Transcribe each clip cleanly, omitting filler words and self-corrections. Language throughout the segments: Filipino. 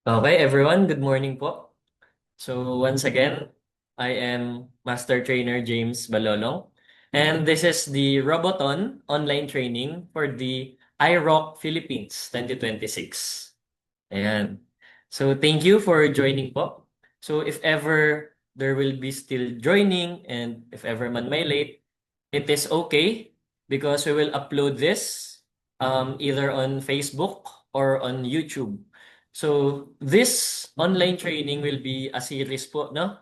Okay, everyone, good morning po. So once again, I am Master Trainer James Balolong, and this is the Roboton online training for the iRock Philippines 2026. Ayan. So thank you for joining po. So if ever there will be still joining and if ever man may late, it is okay because we will upload this either on Facebook or on YouTube. So this online training will be a series po, no?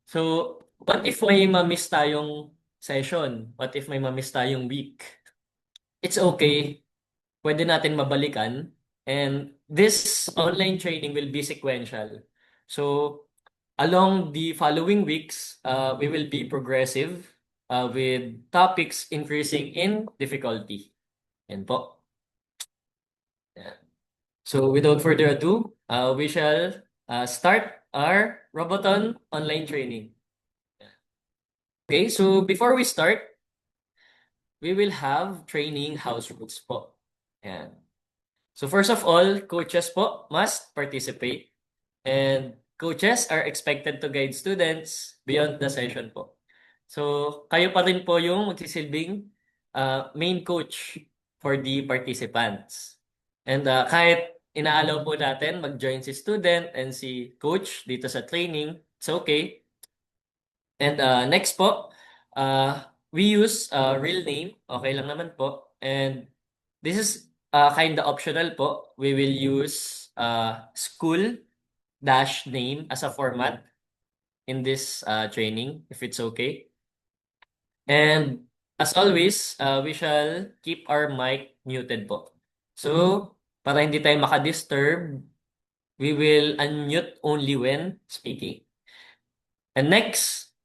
So what if may ma-miss tayong session? What if may ma-miss tayong week? It's okay. Pwede natin mabalikan. And this online training will be sequential. So along the following weeks, we will be progressive with topics increasing in difficulty. Yan po. Yan. So without further ado, we shall start our Roboton online training. Okay, so before we start, we will have training house rules po. Yan. So first of all, coaches po must participate. And coaches are expected to guide students beyond the session po. So, kayo pa rin po yung magsisilbing main coach for the participants. And kahit inaalaw po natin mag-join si student and si coach dito sa training, it's okay. And next po, we use real name. Okay lang naman po. And this is kind of optional po. We will use school dash name as a format in this training, if it's okay. And as always, we shall keep our mic muted po. So, para hindi tayo makadisturb, we will unmute only when speaking. And next,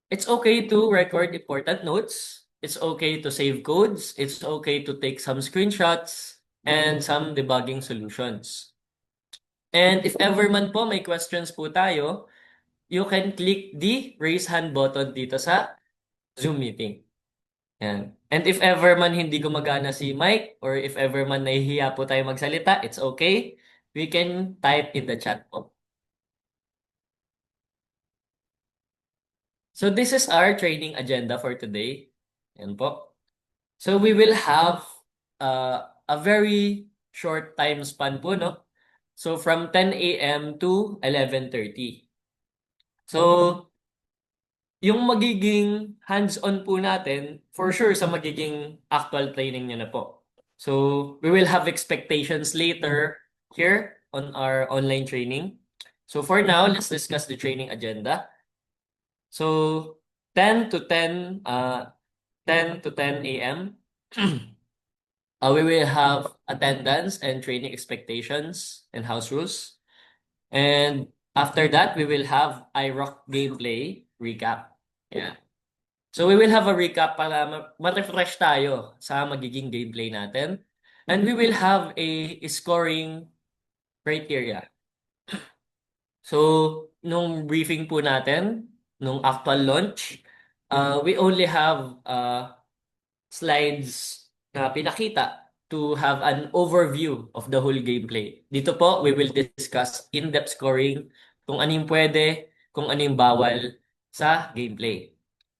it's okay to record important notes. It's okay to save codes. It's okay to take some screenshots and some debugging solutions. And if ever man po may questions po tayo, you can click the raise hand button dito sa Zoom meeting. Yan. And if ever man hindi gumagana si mic or if ever man nahihiya po tayo magsalita, it's okay. We can type in the chat po. So this is our training agenda for today. Yan po. So we will have a very short time span po, no? So from 10 a.m. to 11:30. So yung magiging hands-on po natin, for sure sa magiging actual training nyo na po. So, we will have expectations later here on our online training. So, for now, let's discuss the training agenda. So, 10 to 10, 10 to 10 a.m., we will have attendance and training expectations and house rules. And after that, we will have iRock gameplay recap. Yeah. So we will have a recap para ma-refresh tayo sa magiging gameplay natin. And we will have a scoring criteria. So, nung briefing po natin, nung actual launch, we only have slides na pinakita to have an overview of the whole gameplay. Dito po, we will discuss in-depth scoring, kung ano yung pwede, kung ano yung bawal sa gameplay.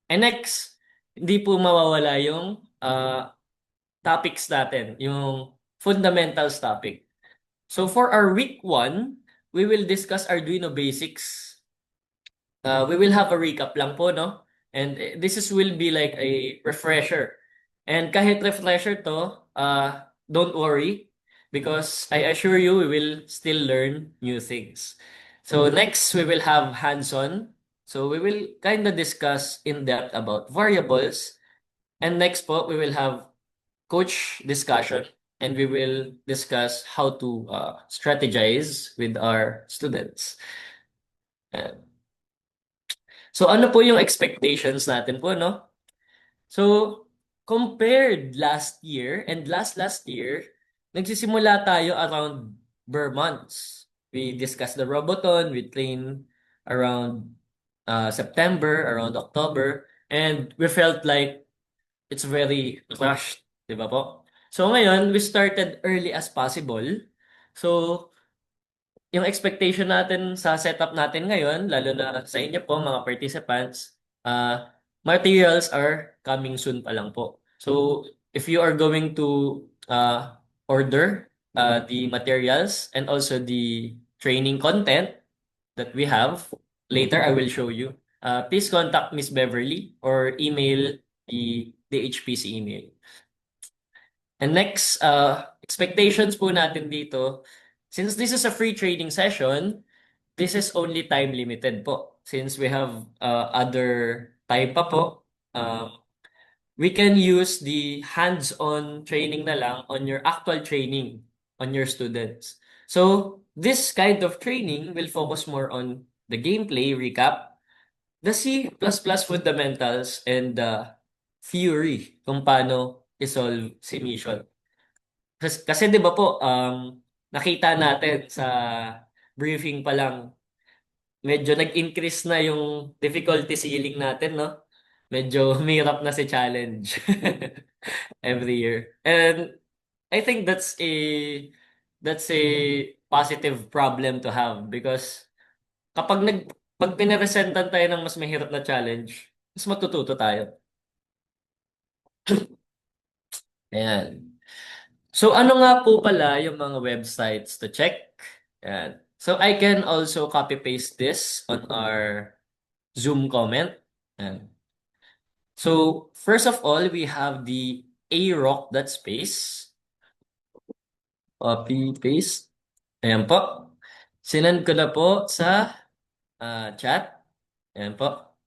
And next, hindi po mawawala yung topics natin, yung fundamentals topic. So for our week 1, we will discuss Arduino basics. We will have a recap lang po, no? And will be like a refresher. And kahit refresher to, don't worry because I assure you we will still learn new things. So next, we will have hands-on. So we will kind of discuss in depth about variables. And next po, we will have coach discussion and we will discuss how to strategize with our students. So ano po yung expectations natin po, no? So compared last year and last year, nagsisimula tayo around bare months. We discussed the Roboton, we train around September, around October, and we felt like it's very rushed, di ba po? So ngayon, we started early as possible. So yung expectation natin sa setup natin ngayon, lalo na sa inyo po mga participants, materials are coming soon pa lang po. So if you are going to order the materials and also the training content that we have, later I will show you. Please contact Miss Beverly or email the HPC email. And next, expectations po natin dito, since this is a free trading session, this is only time limited po. Since we have other time pa po, we can use the hands-on training na lang on your actual training on your students. So this kind of training will focus more on the gameplay recap, the C++ fundamentals, and the theory kung paano isolve si mission. Kasi 'di ba po, nakita natin sa briefing pa lang, medyo nag-increase na yung difficulty ceiling natin, no? Medyo mahirap na si challenge every year. And I think that's a positive problem to have because kapag pag pinaresentan tayo ng mas mahirap na challenge, mas matututo tayo. Ayan. So ano nga po pala yung mga websites to check? Ayan. So I can also copy paste this on our Zoom comment. Ayan. So first of all, we have the arock.space. Copy paste. Ayan po. Sinend ko na po sa chat. Ayan po.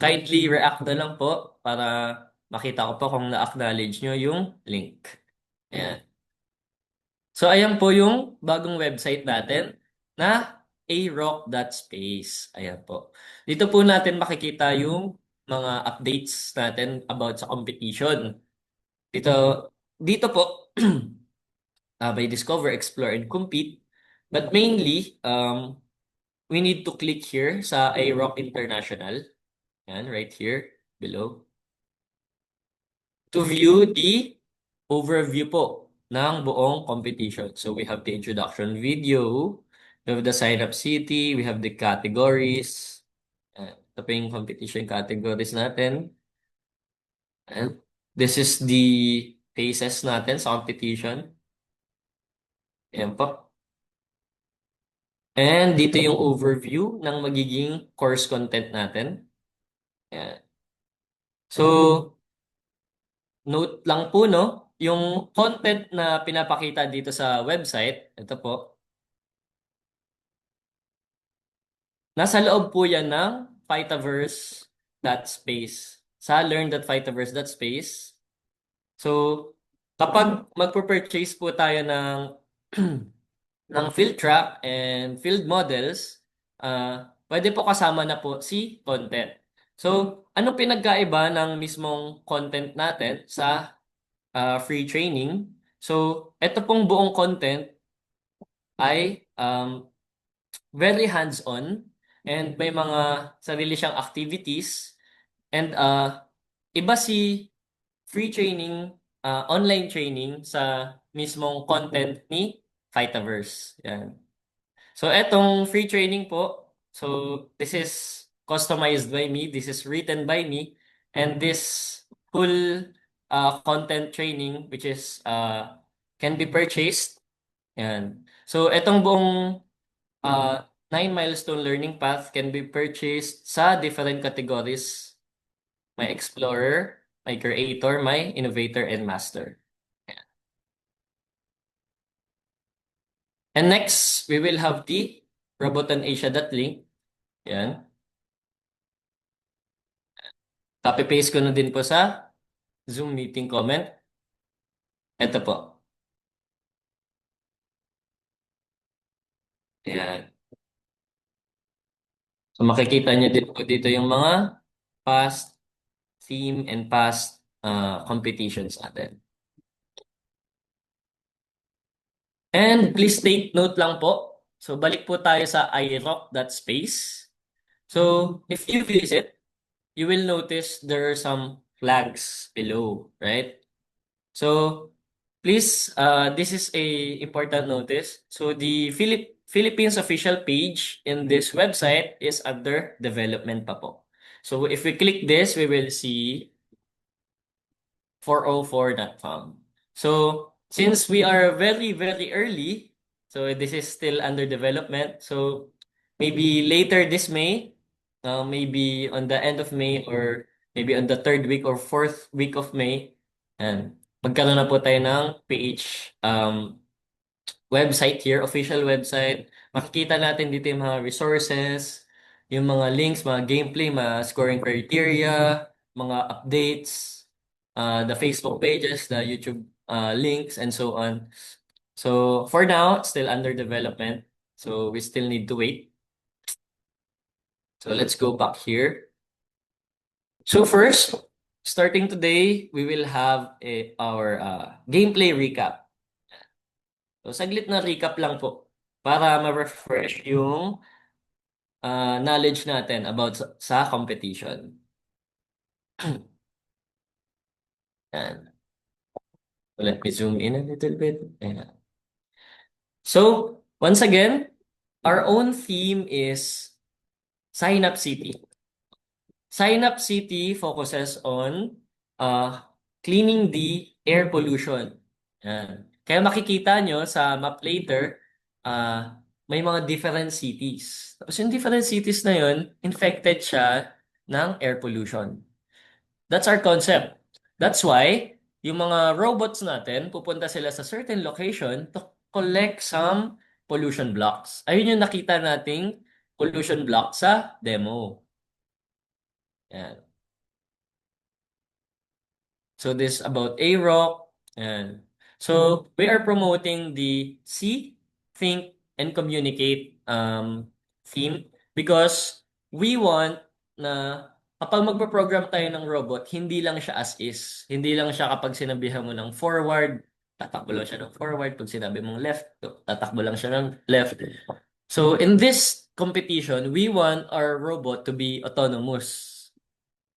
Kindly react na lang po para makita ko po kung na-acknowledge nyo yung link. Ayan. So, ayan po yung bagong website natin na arock.space. Ayan po. Dito po natin makikita yung mga updates natin about sa competition. Dito, dito po, by Discover, Explore, and Compete. But mainly, we need to click here sa arock International. Ayan, right here, below. To view the overview po ng buong competition. So we have the introduction video, we have the sign-up city, we have the categories. Ito po yung competition categories natin. And this is the phases natin sa competition. Ayan po. And dito yung overview ng magiging course content natin. Ayan. So, note lang po, no? Yung content na pinapakita dito sa website, ito po, nasa loob po yan ng Phytaverse.space. Sa learn.phytaverse.space. So, kapag magpo-purchase po tayo ng ng field track and field models, pwede po kasama na po si content. So, ano pinagkaiba ng mismong content natin sa free training? So, ito pong buong content ay very hands-on and may mga sarili siyang activities and iba si free training, online training sa mismong content ni Vitaverse. Yan. So etong free training po, so this is customized by me, this is written by me, and this full content training which is can be purchased. Yan. So etong buong nine milestone learning path can be purchased sa different categories. May explorer, may creator, may innovator, and master. Ayan. And next, we will have the robotonasia.link. Yan. Copy-paste ko na din po sa Zoom meeting comment. Ito po. Ayan. So makikita niyo din po dito yung mga past theme and past competitions natin. And please take note lang po. So balik po tayo sa irock.space. So if you visit, you will notice there are some flags below, right? So please, this is a important notice. So the Philippines official page in this website is under development pa po. So if we click this, we will see 404.com. So since we are very, very early, so this is still under development. So maybe later this May, maybe on the end of May or maybe on the third week or fourth week of May, and magkaroon na po tayo ng PH website here, official website. Makikita natin dito yung mga resources, yung mga links, mga gameplay, mga scoring criteria, mga updates, the Facebook pages, the YouTube links, and so on. So for now, it's still under development. So we still need to wait. So let's go back here. So first, starting today, we will have our gameplay recap. So saglit na recap lang po para ma-refresh yung knowledge natin about sa competition. Yan. So let me zoom in a little bit. Ayan. So once again, our own theme is Sign Up City. Sign Up City focuses on cleaning the air pollution. Yan. Kaya makikita nyo sa map later, may mga different cities. Tapos yung different cities na yun, infected siya ng air pollution. That's our concept. That's why, yung mga robots natin, pupunta sila sa certain location to collect some pollution blocks. Ayun yung nakita nating pollution block sa demo. Yan. So this is about A-Rock. And so we are promoting the See, Think, and Communicate theme because we want na kapag magpo-program tayo ng robot, hindi lang siya as is. Hindi lang siya kapag sinabihan mo ng forward, tatakbo lang siya ng forward. Pag sinabi mong left, tatakbo lang siya ng left. So in this competition, we want our robot to be autonomous.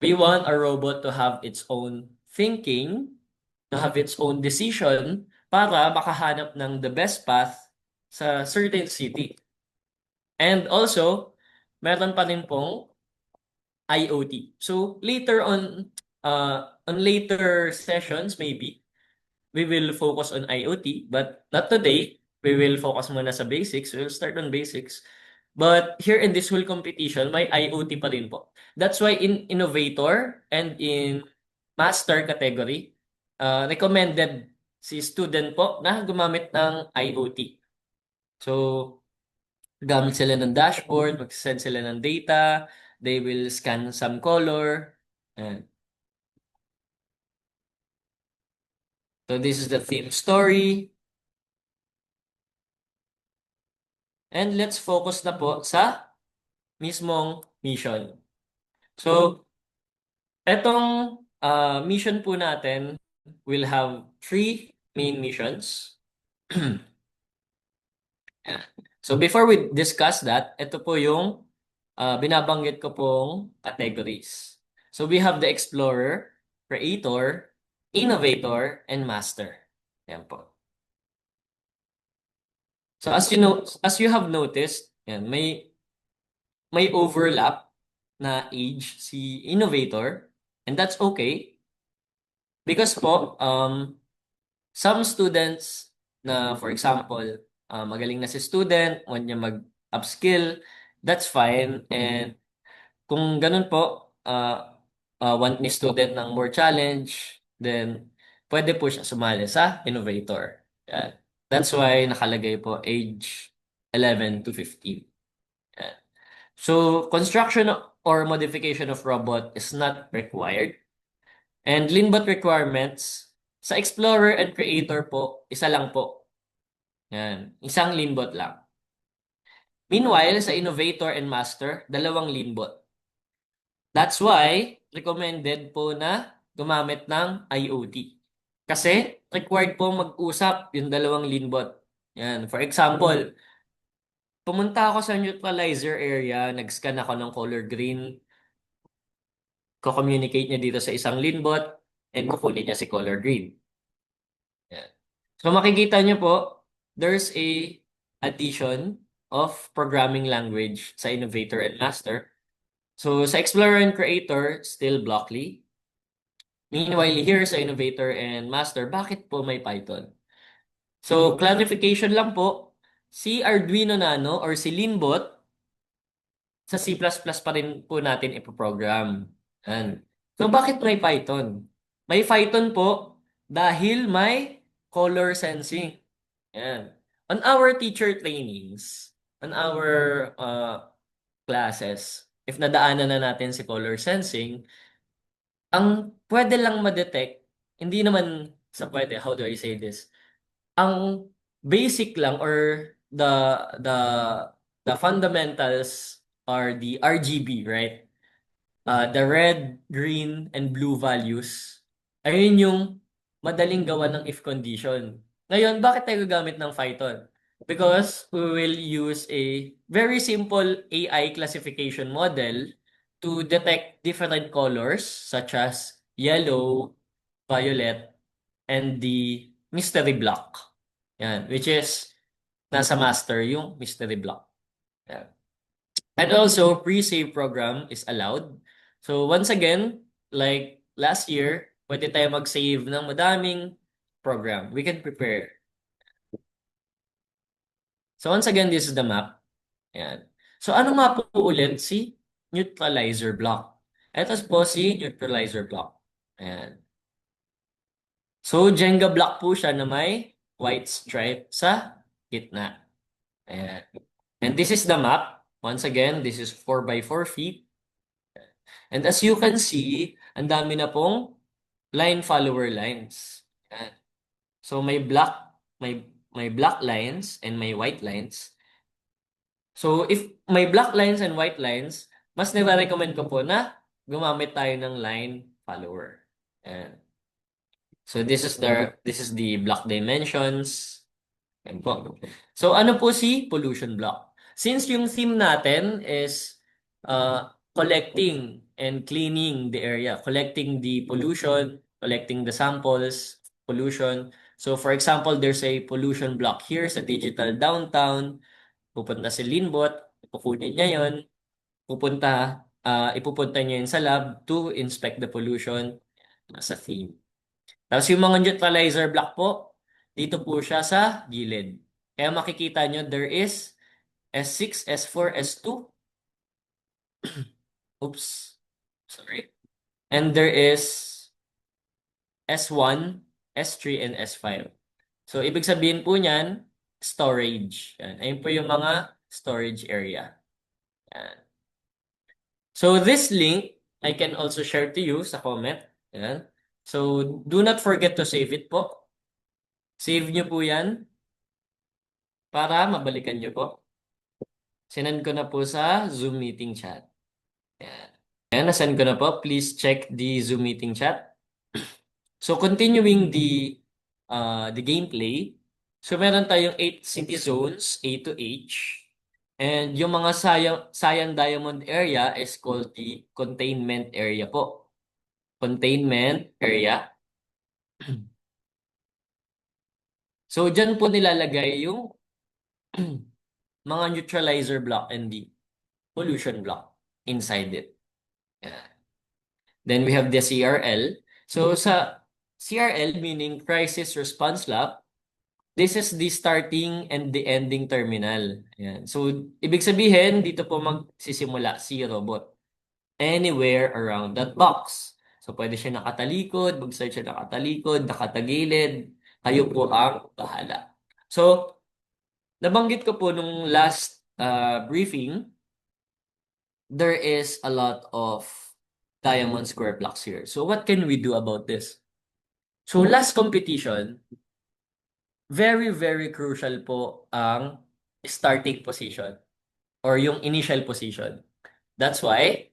We want our robot to have its own thinking, to have its own decision, para makahanap ng the best path sa certain city. And also, meron pa rin pong IoT. So later on later sessions maybe, we will focus on IoT, but not today. We will focus muna sa basics. We'll start on basics. But here in this whole competition, may IoT pa rin po. That's why in innovator and in master category, recommended si student po na gumamit ng IoT. So, gamit sila ng dashboard, mag-send sila ng data, they will scan some color. And so this is the theme story. And let's focus na po sa mismong mission. So, etong mission po natin will have 3 main missions. So before we discuss that, ito po yung binabanggit ko pong categories. So we have the Explorer, Creator, Innovator, and Master. Yan po. So as you have noticed, yan, may overlap na age si Innovator, and that's okay. Because po, some students na, for example, magaling na si student, want niya mag-upskill, that's fine. And kung ganun po, want ni student ng more challenge, then pwede po siya sumali sa Innovator. Yan. That's why nakalagay po age 11 to 15. Yan. So, construction or modification of robot is not required. And Linbot requirements, sa Explorer and Creator po, isa lang po. Yan. Isang Linbot lang. Meanwhile, sa Innovator and Master, 2 Linbot. That's why, recommended po na gumamit ng IoT. Kasi, required po mag-usap yung 2 Linbot. Yan. For example, pumunta ako sa neutralizer area, nag-scan ako ng color green, ko-communicate niya dito sa isang Linbot, and kukunin niya si color green. Yan. So makikita niyo po, there's a addition of programming language sa Innovator and Master. So sa Explorer and Creator, still Blockly. Meanwhile, here sa Innovator and Master, bakit po may Python? So clarification lang po, si Arduino Nano or si Linbot, sa C++ pa rin po natin ipoprogram. Yan. So bakit may Python? May Python po dahil may color sensing. Yan. On our teacher trainings, on our classes, if nadaanan na natin si color sensing, ang pwede lang ma-detect, hindi naman sa pwede, how do I say this? Ang basic lang or the the fundamentals are the RGB, right? The red, green, and blue values. Ayun yung madaling gawa ng if condition. Ngayon, bakit tayo gagamit ng Python? Because we will use a very simple AI classification model to detect different colors such as yellow, violet, and the mystery block. Yan, which is nasa master yung mystery block. Yan. And also, pre-save program is allowed. So once again, like last year, pwede tayo mag-save ng madaming program. We can prepare. So once again, this is the map. Yan. So ano nga po ulit si neutralizer block? Ito po si neutralizer block. Ayan. So Jenga block po siya na may white stripe sa gitna. Ayan. And this is the map. Once again, this is 4 by 4 feet. And as you can see, ang dami na pong line follower lines. Ayan. So may black lines and may white lines. So if may black lines and white lines, mas nire-recommend ko po na gumamit tayo ng line follower. Ayan. So this is the block dimensions. Ayan po. So ano po si pollution block? Since yung theme natin is collecting and cleaning the area, collecting the pollution, collecting the samples, pollution. So for example, there's a pollution block here sa digital downtown. Pupunta si Linbot, kukunin niya yon, ipupunta niya yun sa lab to inspect the pollution sa theme. Tapos yung mga neutralizer block po, dito po siya sa gilid. Kaya makikita nyo, there is S6, S4, S2. Oops. Sorry. And there is S1, S3, and S5. So, ibig sabihin po niyan, storage. Yan. Ayun po yung mga storage area. Yan. So, this link, I can also share to you sa comment. Yan. So, do not forget to save it po. Save nyo po yan para mabalikan nyo po. Sinend ko na po sa Zoom meeting chat. Yan. Ayan, nasend ko na po. Please check the Zoom meeting chat. So, continuing the gameplay. So, meron tayong 8 city zones, A to H. And yung mga Cyan Diamond area is called the containment area po. Containment area. So, dyan po nilalagay yung mga neutralizer block and the pollution block inside it. Yeah. Then we have the CRL. So sa CRL, meaning Crisis Response Lab, this is the starting and the ending terminal. Ayan. So ibig sabihin, dito po magsisimula si robot. Anywhere around that box. So pwede siya nakatalikod, mag-search siya nakatalikod, nakatagilid. Kayo po ang bahala. So, nabanggit ko po nung last briefing, there is a lot of diamond square blocks here. So what can we do about this? So last competition, very, very crucial po ang starting position or yung initial position. That's why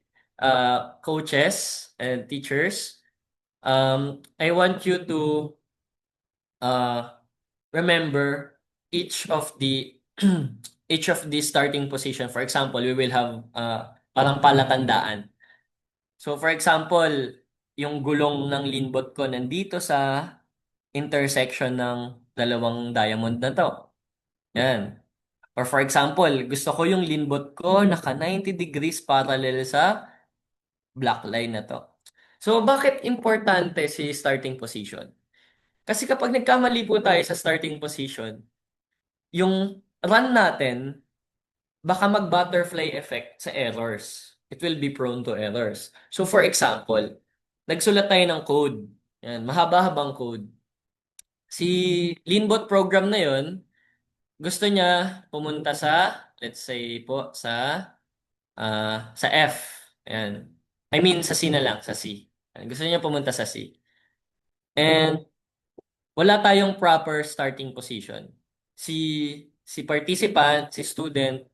coaches and teachers, I want you to remember each of the each of the starting position. For example, we will have parang palatandaan. So for example, yung gulong ng linbot ko nandito sa intersection ng dalawang diamond na to. Yan. Or for example, gusto ko yung linbot ko naka 90 degrees parallel sa black line na to. So, bakit importante si starting position? Kasi kapag nagkamali po tayo sa starting position, yung run natin, baka mag-butterfly effect sa errors. It will be prone to errors. So, for example, nagsulat tayo ng code. Yan, mahaba-habang code. Si Leanbot program na yon, gusto niya pumunta sa, let's say po, sa F. Yan. I mean, sa C na lang, sa C. Yan, gusto niya pumunta sa C. And wala tayong proper starting position. Si si participant, si student,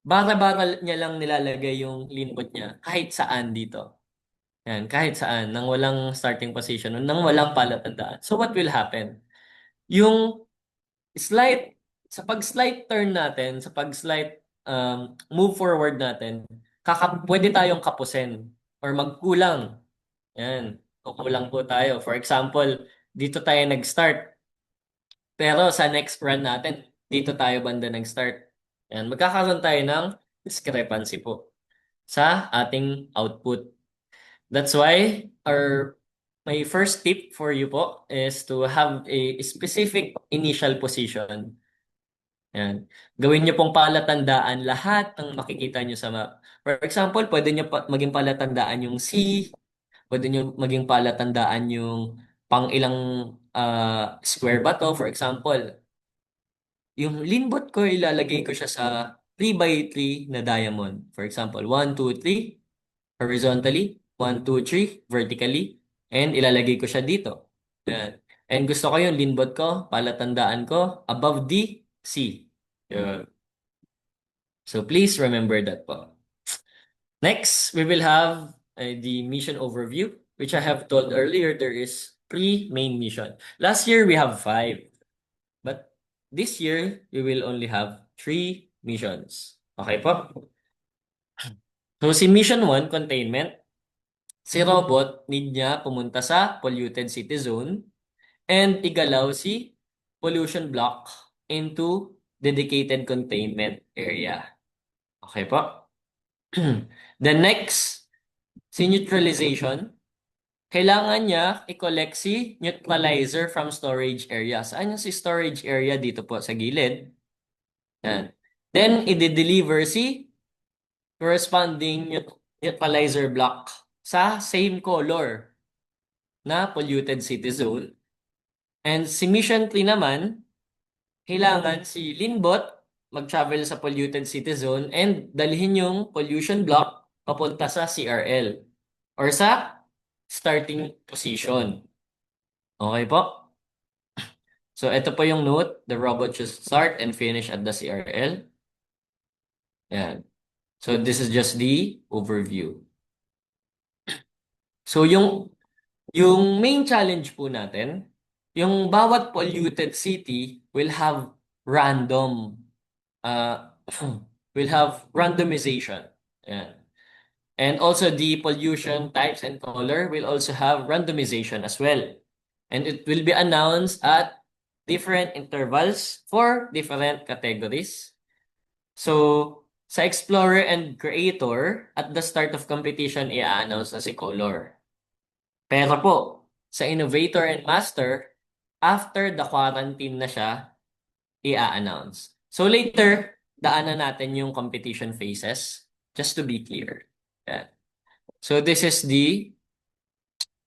bara-bara niya lang nilalagay yung linbot niya kahit saan dito. Yan, kahit saan, nang walang starting position, nang walang palatandaan. So what will happen? Yung slight, sa pag-slight turn natin, sa pag-slight move forward natin, pwede tayong kapusin or magkulang. Yan, kukulang po tayo. For example, dito tayo nag-start. Pero sa next run natin, dito tayo banda nag-start. Yan, magkakaroon tayo ng discrepancy po sa ating output. That's why my first tip for you po is to have a specific initial position. Yan. Gawin niyo pong palatandaan lahat ng makikita niyo sa map. For example, pwede niyo maging palatandaan yung C, pwede niyo maging palatandaan yung pang ilang square ba to. For example, yung linbot ko, ilalagay ko siya sa 3 by 3 na diamond. For example, 1, 2, 3 horizontally, 1, 2, 3 vertically, and ilalagay ko siya dito. Yan. And gusto ko yung linbot ko, palatandaan ko, above the C. Yan. So please remember that po. Next, we will have the mission overview, which I have told earlier, there is 3 main mission. Last year, we have 5. But this year, we will only have 3 missions. Okay po? So si mission 1, containment, si robot need niya pumunta sa polluted city zone and igalaw si pollution block into dedicated containment area. Okay po? The next, si neutralization, kailangan niya i-collect si neutralizer from storage area. Saan yung si storage area? Dito po sa gilid. Yan. Then, i-deliver si corresponding neutralizer block sa same color na polluted city zone. And si mission 3 naman, kailangan si Linbot mag-travel sa polluted city zone and dalhin yung pollution block papunta sa CRL or sa starting position. Okay po? So ito po yung note. The robot should start and finish at the CRL. Yan. So this is just the overview. So yung main challenge po natin, yung bawat polluted city will have random uh will have randomization. Yan. And also the pollution types and color will also have randomization as well. And it will be announced at different intervals for different categories. So, sa Explorer and Creator, at the start of competition, i-announce na si color. Pero po, sa Innovator and Master, after the quarantine na siya, i-announce. So later, daanan natin yung competition phases, just to be clear. Yan. So this is the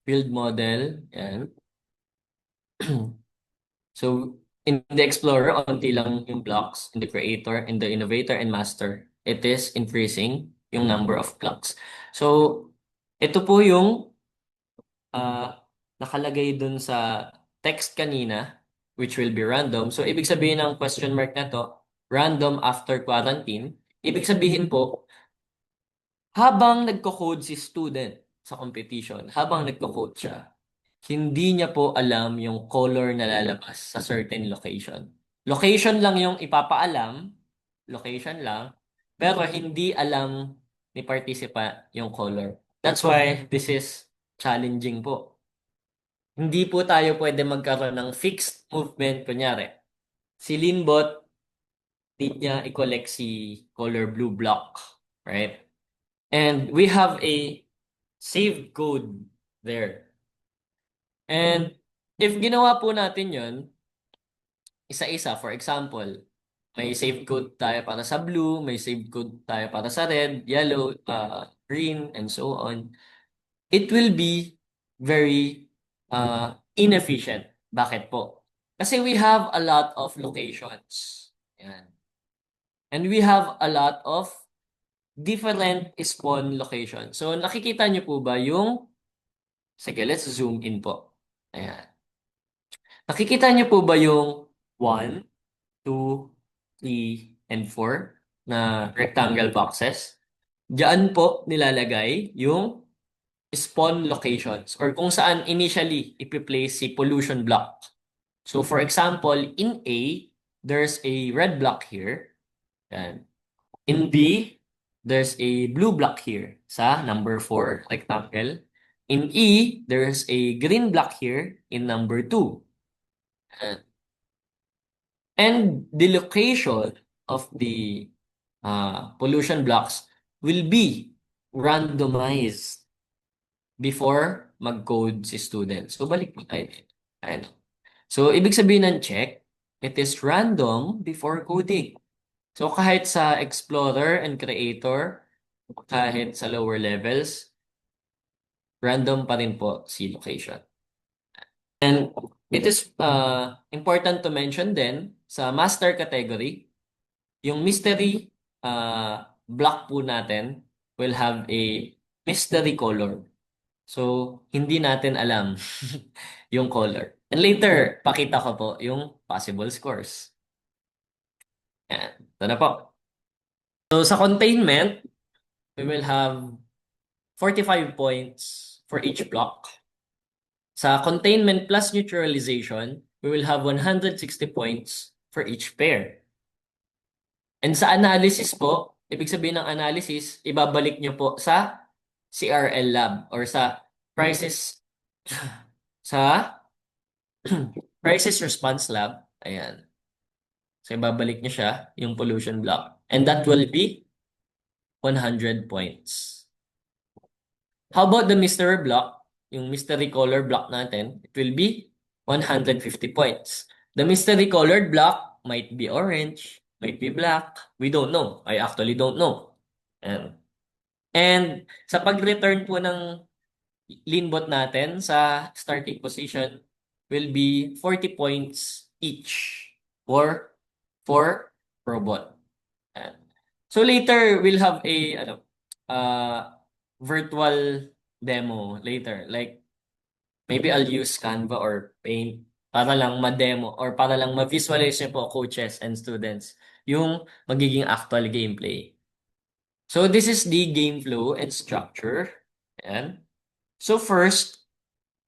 field model. Yan. So in the Explorer, onti lang yung blocks. In the Creator, in the Innovator, and Master, it is increasing yung number of blocks. So ito po yung nakalagay dun sa text kanina, which will be random. So ibig sabihin ng question mark na to, random after quarantine. Ibig sabihin po, habang nagko-code si student sa competition, habang nagko-code siya, hindi niya po alam yung color na lalabas sa certain location. Location lang yung ipapaalam, location lang, pero hindi alam ni participant yung color. That's why this is challenging po. Hindi po tayo pwede magkaroon ng fixed movement. Kunyari, si Linbot, need niya i-collect si color blue block, right? And we have a saved code there. And if ginawa po natin yon isa-isa, for example, may save code tayo para sa blue, may save code tayo para sa red, yellow, green, and so on. It will be very inefficient. Bakit po? Kasi we have a lot of locations. Yan. And we have a lot of different spawn locations. So, nakikita niyo po ba yung... Sige, let's zoom in po. Ayan. Nakikita niyo po ba yung 1, 2, 3, and 4 na rectangle boxes? Diyan po nilalagay yung spawn locations or kung saan initially ipi-place si pollution block. So for example, in A, there's a red block here. Yan. In B, there's a blue block here sa number 4 rectangle. In E, there's a green block here in number 2. And the location of the pollution blocks will be randomized before mag-code si student. So, balik po tayo dito. Ayan. So, ibig sabihin ng check, it is random before coding. So, kahit sa Explorer and Creator, kahit sa lower levels, random pa rin po si location. And it is important to mention din sa master category, yung mystery block po natin will have a mystery color. So, hindi natin alam yung color. And later, pakita ko po yung possible scores. Yan. Ito na po. So, sa containment, we will have 45 points for each block. Sa containment plus neutralization, we will have 160 points for each pair. And sa analysis po, ibig sabihin ng analysis, ibabalik nyo po sa CRL lab or sa crisis sa crisis response lab. Ayan. So, ibabalik nyo siya, yung pollution block. And that will be 100 points. How about the mystery block? Yung mystery color block natin, it will be 150 points. The mystery colored block might be orange, might be black. We don't know. I actually don't know. And sa pag-return po ng leanbot natin sa starting position will be 40 points each for robot. Ayan. So later we'll have a virtual demo later. Like maybe I'll use Canva or Paint para lang ma-demo or para lang ma-visualize niyo po coaches and students yung magiging actual gameplay. So this is the game flow and structure. Ayan. So first,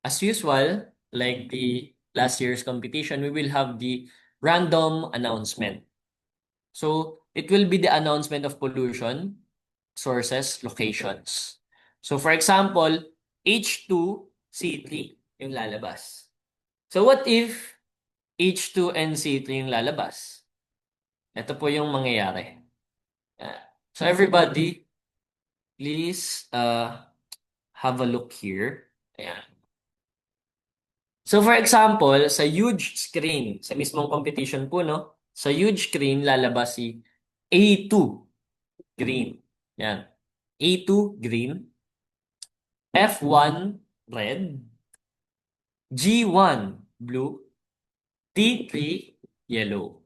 as usual, like the last year's competition, we will have the random announcement. So it will be the announcement of pollution, sources, locations. So for example, H2C3 yung lalabas. So what if H2 and C3 yung lalabas? Ito po yung mangyayari. So everybody, please have a look here. Ayan. So for example, sa huge screen, sa mismong competition po, no? Sa huge screen, lalabas si A2 green. Yan. A2 green, F1 red, G1 blue, T3 yellow.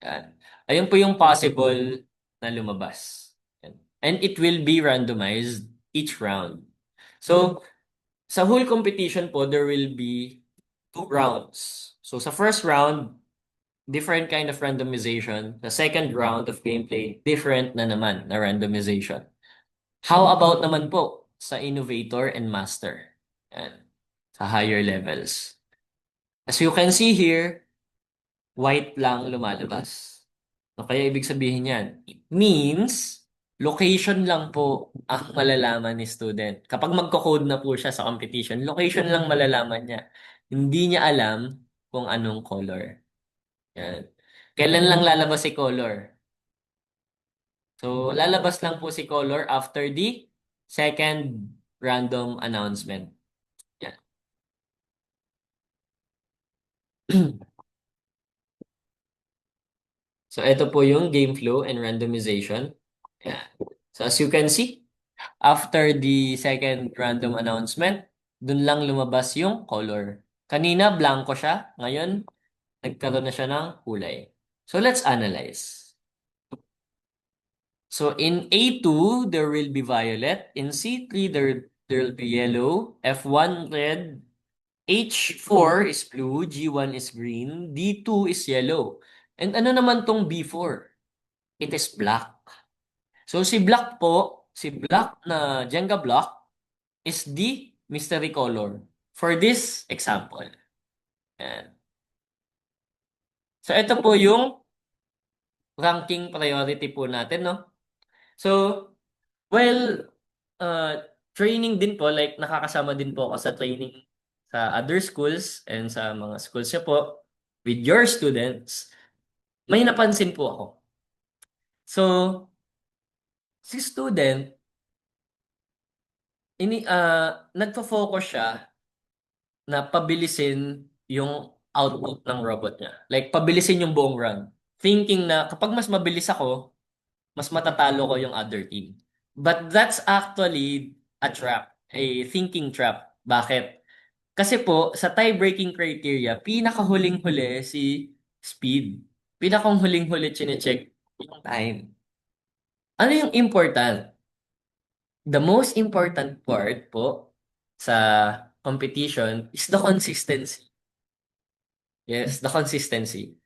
Yan. Ayun po yung possible na lumabas. Yan. And it will be randomized each round. So, sa whole competition po, there will be 2 rounds. So, sa first round, different kind of randomization. The second round of gameplay, different na naman na randomization. How about naman po sa innovator and master? Yan. Sa higher levels. As you can see here, white lang lumalabas. So, kaya ibig sabihin yan, it means location lang po ang malalaman ni student. Kapag magko-code na po siya sa competition, location lang malalaman niya. Hindi niya alam kung anong color. Yan. Kailan lang lalabas si color? So, lalabas lang po si color after the second random announcement. Yan. So, ito po yung game flow and randomization. Yan. So, as you can see, after the second random announcement, dun lang lumabas yung color. Kanina, blanco siya. Ngayon, nagkaroon na siya ng kulay. So, let's analyze. So, in A2, there will be violet. In C3, there will be yellow. F1, red. H4 is blue. G1 is green. D2 is yellow. And ano naman tong B4? It is black. So, si black na Jenga block, is the mystery color for this example. Ayan. So, ito po yung ranking priority po natin, no? So, well, training din po, like nakakasama din po ako sa training sa other schools and sa mga schools niyo po with your students, may napansin po ako. So, si student, nagfo-focus siya na pabilisin yung output ng robot niya. Like, pabilisin yung buong run. Thinking na kapag mas mabilis ako, mas matatalo ko yung other team. But that's actually a trap, a thinking trap. Bakit? Kasi po, sa tie-breaking criteria, pinakahuling-huli si speed. Pinakang huling-huli chinecheck yung time. Ano yung important? The most important part po sa competition is the consistency. Yes, the consistency.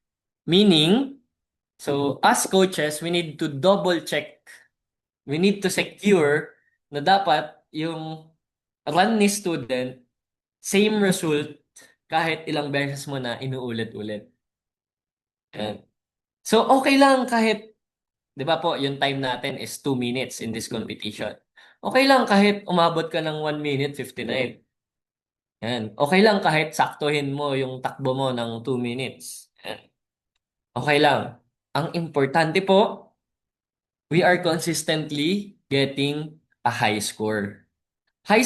Meaning, so as coaches, we need to double check. We need to secure na dapat yung run ni student, same result kahit ilang beses mo na inuulit-ulit. Yan. So, okay lang kahit, di ba po, yung time natin is 2 minutes in this competition. Okay lang kahit umabot ka ng 1 minute 59. Yan. Okay lang kahit saktuhin mo yung takbo mo ng 2 minutes. Yan. Okay lang. Ang importante po, we are consistently getting a high score. High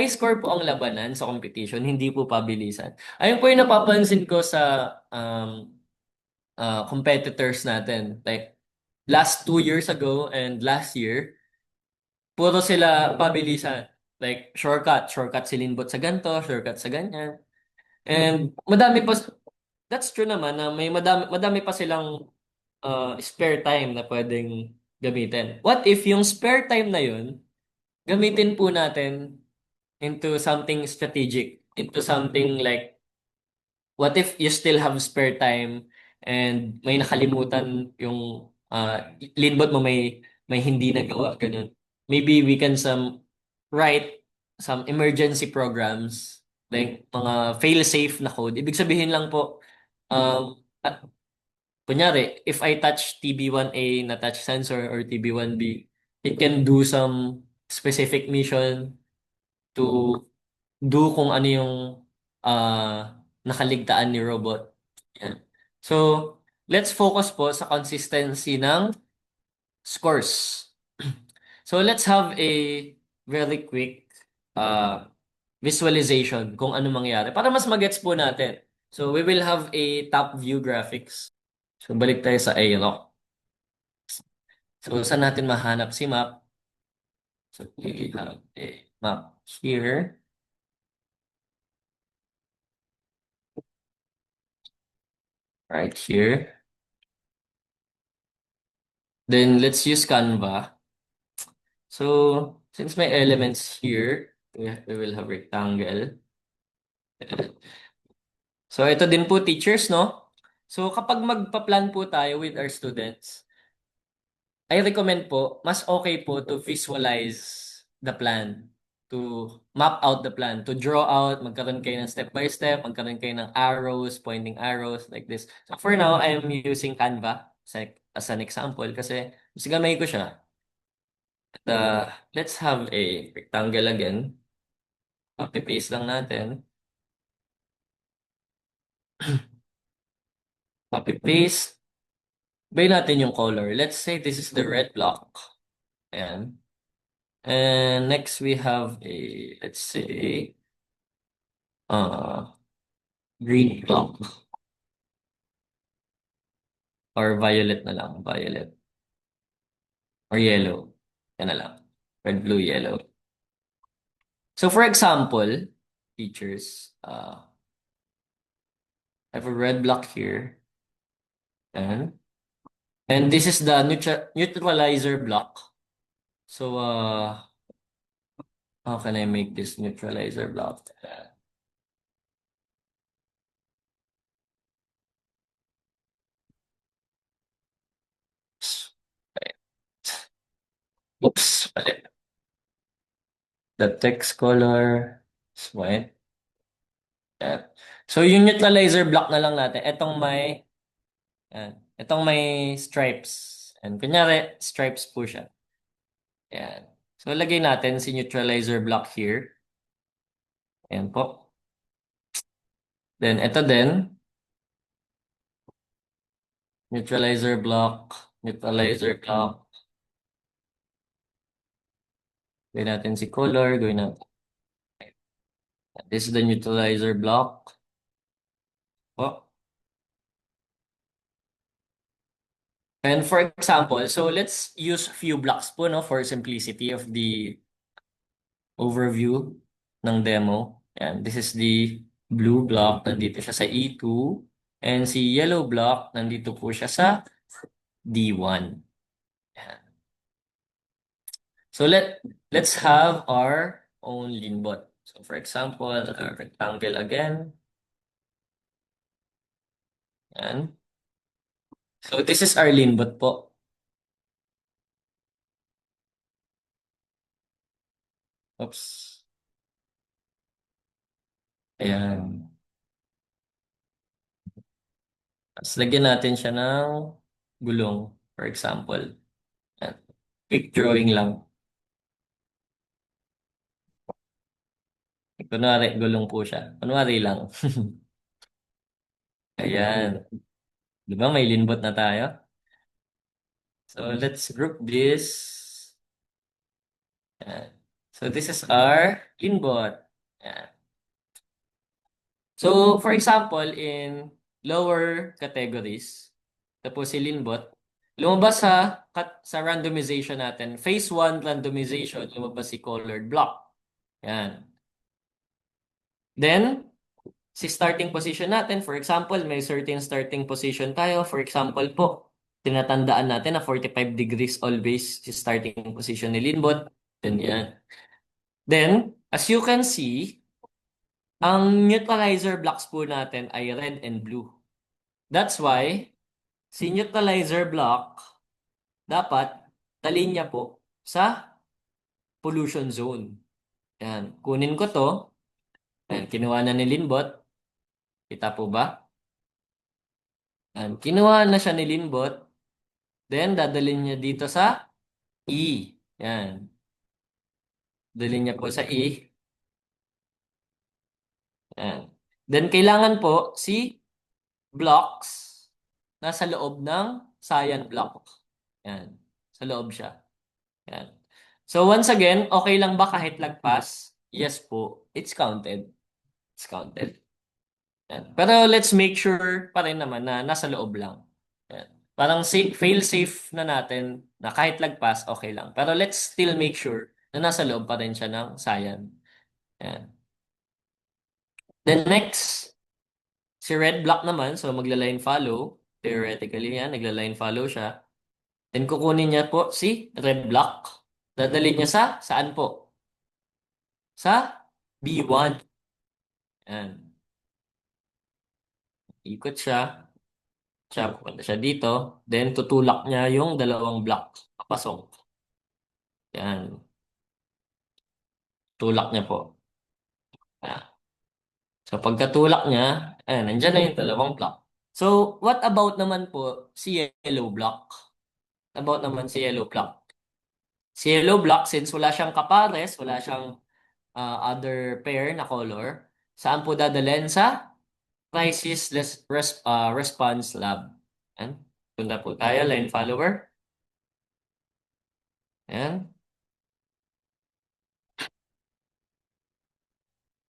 score po ang labanan sa competition, hindi po pabilisan. Ayun po yung napapansin ko sa competitors natin. Like, last 2 years ago and last year, puro sila pabilisan. Like, shortcut si Linbot sa ganto, shortcut sa ganyan. And madami pa, that's true naman na madami pa silang spare time na pwedeng gamitin. What if yung spare time na yun, gamitin po natin into something strategic, into something like, what if you still have spare time and may nakalimutan yung Linbot mo may hindi nagawa, ganun. Maybe we can write some emergency programs like mga fail-safe na code. Ibig sabihin lang po, kunyari, if I touch TB1A na touch sensor or TB1B, it can do some specific mission to do kung ano yung nakaligtaan ni robot. Yan. So, let's focus po sa consistency ng scores. So, let's have a very quick uh, visualization kung ano mangyari para mas magets po natin. So, we will have a top view graphics. So, balik tayo sa Aerox. So, saan natin mahanap si map? So, we have a map here. Right here. Then let's use Canva. So since my elements here, we will have rectangle. So ito din po teachers, no? So kapag magpa-plan po tayo with our students, I recommend po, mas okay po to visualize the plan, to map out the plan, to draw out, magkaroon kayo ng step by step, magkaroon kayo ng arrows, pointing arrows like this. So for now, I am using Canva as an example kasi mas gamay ko siya. Let's have a rectangle again. Copy-paste lang natin. Copy-paste. Bay natin yung color. Let's say this is the red block. Ayan. And next we have a, let's say, uh, green block. Or violet na lang. Violet. Or yellow. Yan na lang. Red, blue, yellow. So for example, teachers, I have a red block here. And, and this is the neutralizer block. So, how can I make this neutralizer block? Oops, mali. The text color is white. Yan. So, yung neutralizer block na lang natin. Itong may stripes. And kunyari, stripes po siya. Yan. So, lagay natin si neutralizer block here. Ayan po. Then, ito din. Neutralizer block. Neutralizer block. Gawin natin si color. Gawin natin. This is the neutralizer block. Po. And for example, so let's use few blocks po, no, for simplicity of the overview ng demo. And this is the blue block, nandito siya sa E2. And si yellow block, nandito po siya sa D1. Yan. So let's have our own linbot. So for example, a rectangle again. Yan. So this is our linbot po. Oops. Ayan. Tapos lagyan natin siya ng gulong, for example. Yan. Quick drawing lang. Kunwari, gulong po siya. Kunwari lang. Ayan. Di ba may linbot na tayo? So let's group this. Ayan. So this is our linbot. Ayan. So for example, in lower categories, tapos si linbot, lumabas sa randomization natin. Phase 1 randomization, lumabas si colored block. Yan. Then, si starting position natin, for example, may certain starting position tayo. For example po, tinatandaan natin na 45 degrees always si starting position ni linbot. Ganyan. Then, as you can see, ang neutralizer blocks po natin ay red and blue. That's why, si neutralizer block, dapat talin niya po sa pollution zone. Yan. Kunin ko to. Yan. Kinuha na ni linbot. Kita po ba? Yan. Kinuha na siya ni linbot. Then, dadalhin niya dito sa E. Yan. Dalhin niya po sa E. Yan. Then, kailangan po si blocks nasa loob ng cyan block. Yan. Sa loob siya. Yan. So, once again, okay lang ba kahit lagpas? Yes po. It's counted. It's counted. Yan. Pero let's make sure pa rin naman na nasa loob lang. Yan. Parang fail safe na natin na kahit lagpas, okay lang. Pero let's still make sure na nasa loob pa rin siya ng cyan. Yan. Then next, si red block naman, so magla-line follow. Theoretically yan, nagla-line follow siya. Then kukunin niya po si red block. Dadalhin niya saan po? Sa B1. Yan. Ikot siya. Pupunta siya dito. Then tutulak niya yung dalawang block. Papasok. Yan. Tulak niya po. Yan. So pagkatulak niya, ayan, nandiyan na yung dalawang block. So what about naman po si yellow block? About naman si yellow block. Si yellow block, since wala siyang kapares, wala siyang other pair na color, saan po dadalhin? Sa crisis response lab. Yan. Punta po tayo, line follower. Ayan.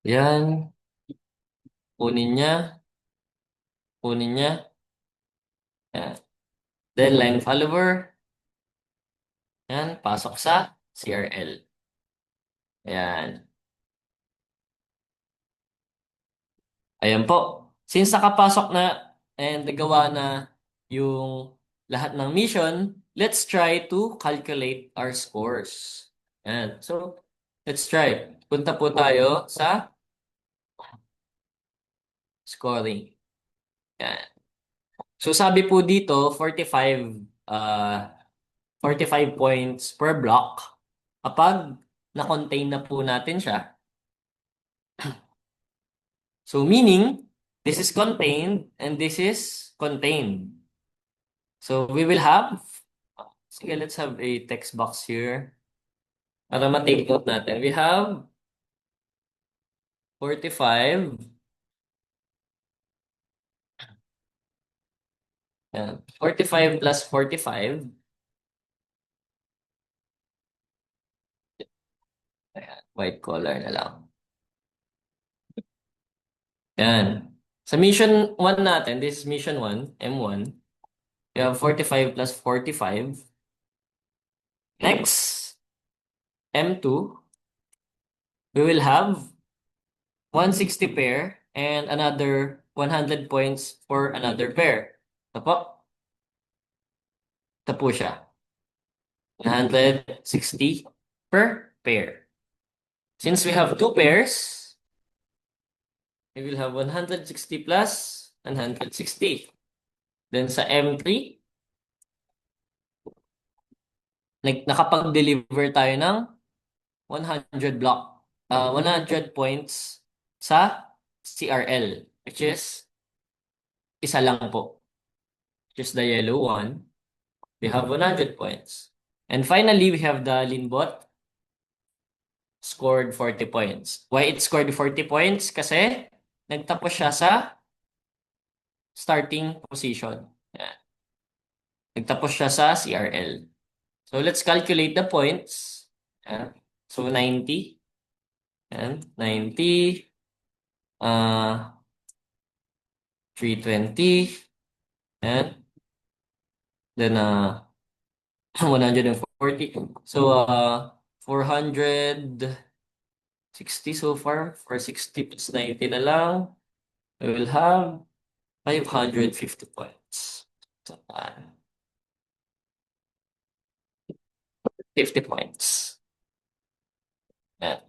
Yan. Kunin niya. Kunin niya. Ayan. Then line follower. Ayan. Pasok sa CRL. Ayan. Ayan po. Since nakapasok na and nagawa na yung lahat ng mission, let's try to calculate our scores. Ayan. So, let's try. Punta po tayo sa scoring. Ayan. So, sabi po dito, 45 points per block. Kapag na-contain na po natin siya. So, meaning, this is contained and this is contained. So, we will have, sige, let's have a text box here. Para ma-take note natin. We have 45. Yan. 45 plus 45. Ayan, white color na lang. Yan. Sa mission 1 natin, this is mission 1, M1. We have 45 plus 45. Next, M2, we will have 160 pair and another 100 points for another pair. Ito po. Ito po siya. 160 per pair. Since we have two pairs, we will have 160 plus 160. Then sa M3, nakapag-deliver tayo ng 100 points sa CRL, which is isa lang po, which is the yellow one. We have 100 points. And finally, we have the Linbot scored 40 points. Why it scored 40 points? Kasi nagtapos siya sa starting position. Yan. Nagtapos siya sa CRL. So let's calculate the points. Yan. So 90. Yan. 90. 320. And then 140. So 460 so far. 460 plus 90 na lang. We will have 550 points. So, 50 points. Yan.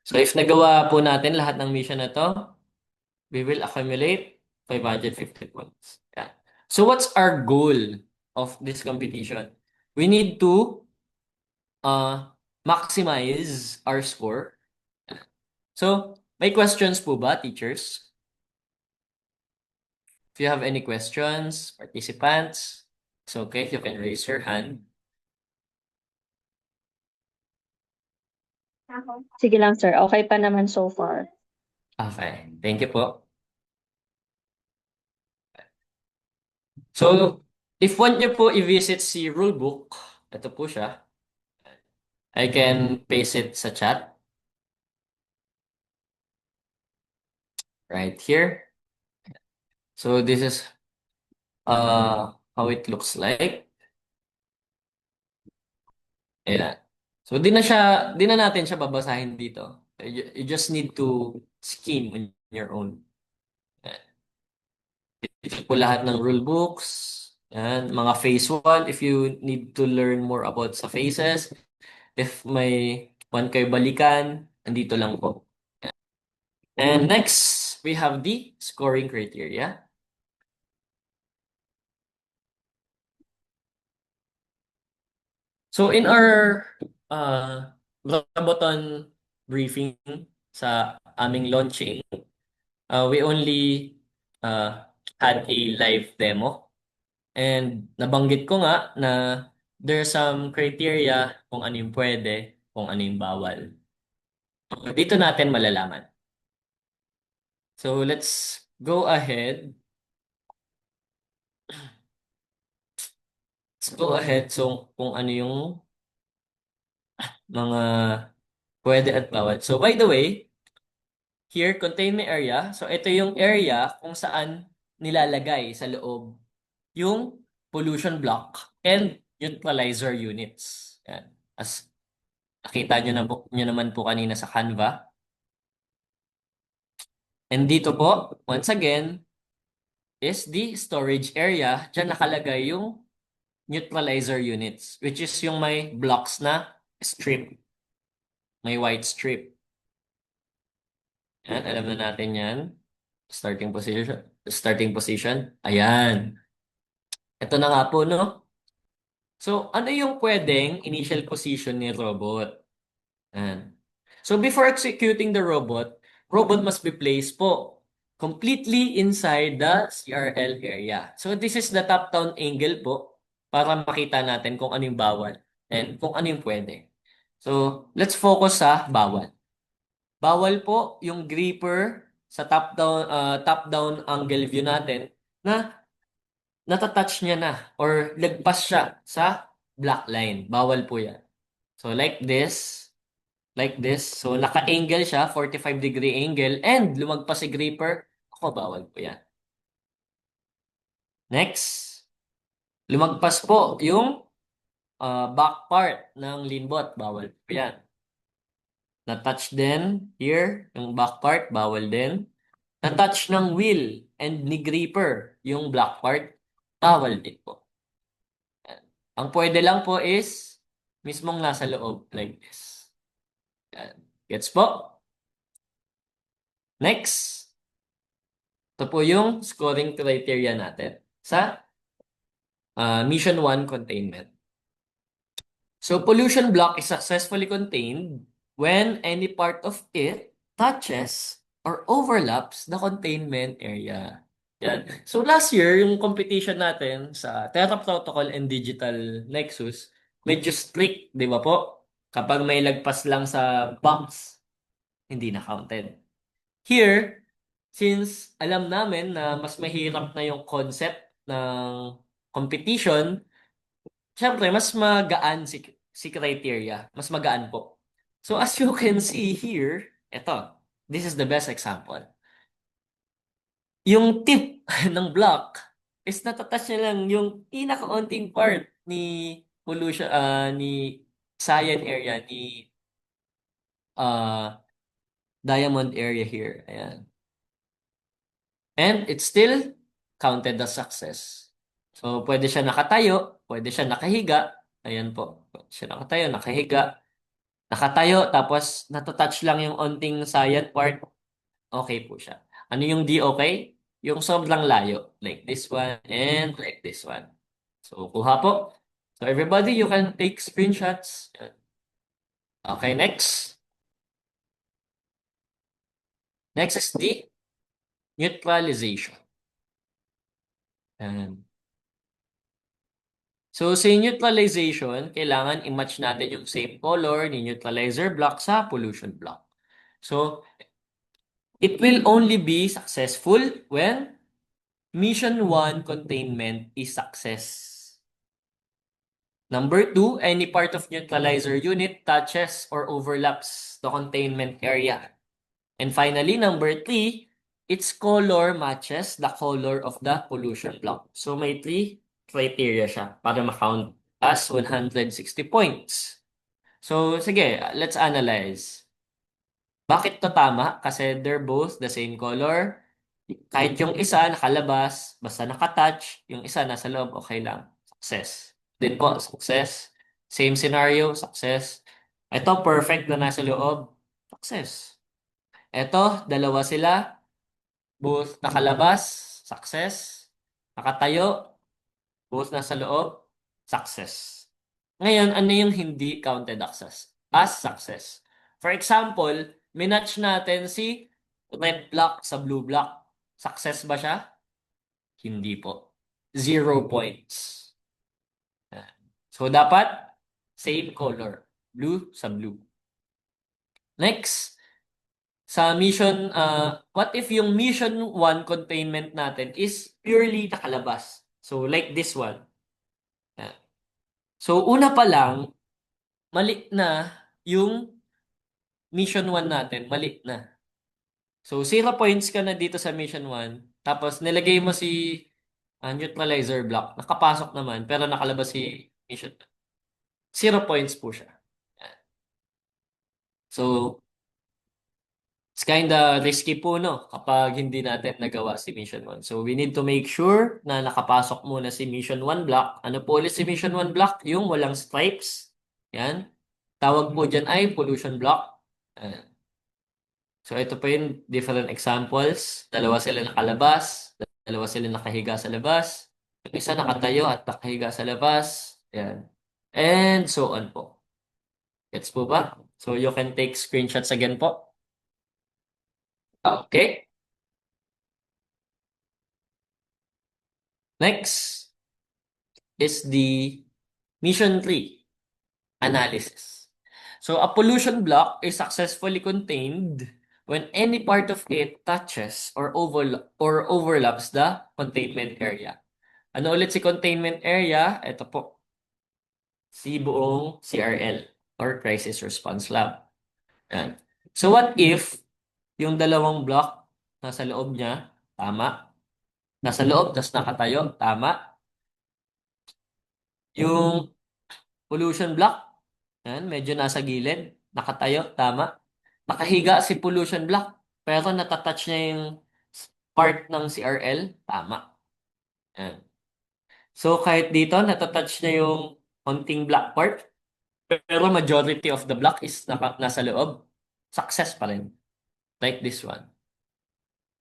So if nagawa po natin lahat ng mission na to, we will accumulate 550 points. Yeah. So what's our goal of this competition? We need to maximize our score. So, may questions po ba, teachers? If you have any questions, participants, it's okay. You can raise your hand. Sige lang, sir. Okay pa naman so far. Okay. Thank you po. So, if want nyo po i-visit si rulebook, ito po siya. I can paste it sa chat. Right here. So, this is how it looks like. Ayan. So, di na natin siya babasahin dito. You just need to skim on your own. Ayan. Ito po lahat ng rule books. Ayan. Mga phase 1, if you need to learn more about sa phases. If may one kayo balikan, andito lang po. Ayan. And next, we have the scoring criteria. So, in our Roboton briefing sa aming launching, we only had a live demo. And nabanggit ko nga na there's some criteria kung ano yung pwede, kung ano yung bawal. Dito natin malalaman. So let's go ahead let's go ahead. So, kung ano yung mga pwede at bawal. So, by the way, here, containment area. So, ito yung area kung saan nilalagay sa loob yung pollution block and neutralizer units. Yan. As nakita nyo naman po kanina sa Canva. And dito po, once again, is the storage area. Diyan nakalagay yung neutralizer units, which is yung may blocks na strip. May white strip. Yan, alam na natin yan. Starting position. Starting position. Ayan. Ito na nga po, no? So, ano yung pwedeng initial position ni robot? Ayan. So, before executing the robot must be placed po completely inside the CRL area. So, this is the top-down angle po para makita natin kung ano yung bawal and kung ano yung pwede. So, let's focus sa bawal. Bawal po yung gripper sa top-down angle view natin na natatouch niya na or lagpas siya sa black line. Bawal po yan. So like this. Like this. So naka-angle siya, 45-degree angle, and lumagpas si gripper. Ako, bawal po yan. Next. Lumagpas po yung back part ng linbot. Bawal po yan. Na-touch din here, yung back part, bawal din. Na-touch ng wheel and ni gripper, yung black part, bawal din po. Yan. Ang pwede lang po is mismong nasa loob, like this. Yan. Gets po? Next. Ito po yung scoring criteria natin sa Mission 1 containment. So, pollution block is successfully contained when any part of it touches or overlaps the containment area. Yan. So, last year, yung competition natin sa Terra Protocol and Digital Nexus, medyo strict, di ba po? Kapag may lagpas lang sa box, hindi na counted. Here, since alam namin na mas mahirap na yung concept ng competition, syempre, mas magaan si criteria. Mas magaan po. So, as you can see here, ito, this is the best example. Yung tip ng block is natatouch niya lang yung pinakaunting part ni pollution, ni cyan area, ni diamond area here. Ayan. And it's still counted as success. So, pwede siya nakatayo, pwede siya nakahiga. Ayan po. Pwede siya nakatayo, nakahiga. Nakatayo, tapos natatouch lang yung onting cyan part. Okay po siya. Ano yung di okay? Yung sobrang layo. Like this one and like this one. So, kuha po. So, everybody, you can take screenshots. Okay, next. Next is the neutralization. Ayan. So, sa neutralization, kailangan i-match natin yung same color ni neutralizer block sa pollution block. So, it will only be successful when Mission 1 containment is success. Number 2, any part of neutralizer unit touches or overlaps the containment area. And finally, number 3, its color matches the color of the pollution block. So may 3 criteria siya para ma-count as 160 points. So sige, let's analyze. Bakit to tama? Kasi they're both the same color. Kahit yung isa nakalabas, basta nakatouch, yung isa nasa loob, okay lang. Success. Din po, success. Same scenario, success. Ito, perfect na nasa loob. Success. Ito, dalawa sila. Both nakalabas, success. Nakatayo, both nasa loob, success. Ngayon, ano yung hindi counted as success? For example, minatch natin si red block sa blue block. Success ba siya? Hindi po. 0 points. So, dapat same color. Blue sa blue. Next, sa mission, what if yung mission 1 containment natin is purely nakalabas? So, like this one. Yan. So, una pa lang, mali na yung mission 1 natin. Mali na. So, 0 points ka na dito sa mission 1. Tapos, nilagay mo si neutralizer block. Nakapasok naman, pero nakalabas si mission 1. 0 points po siya. So, it's kinda risky po, no? Kapag hindi natin nagawa si mission 1. So, we need to make sure na nakapasok muna si mission 1 block. Ano po ulit si mission 1 block? Yung walang stripes. Yan. Tawag po dyan ay pollution block. Ayan. So, ito po yung different examples. Dalawa sila nakalabas. Dalawa sila nakahiga sa labas. Yung isa nakatayo at nakahiga sa labas. Yan. And so on po. Gets po ba? So, you can take screenshots again po. Okay. Next is the mission 3 analysis. So, a pollution block is successfully contained when any part of it touches or overlaps the containment area. Ano ulit si containment area? Ito po, si buong CRL or Crisis Response Lab. Yan. So what if yung dalawang block nasa loob niya, tama? Nasa loob, tas nakatayo, tama? Yung pollution block, yan, medyo nasa gilid, nakatayo, tama? Nakahiga si pollution block, pero natatouch niya yung part ng CRL, tama? Yan. So kahit dito, natatouch niya yung konting black part, pero majority of the block is nasa loob, success pa rin. Like this one.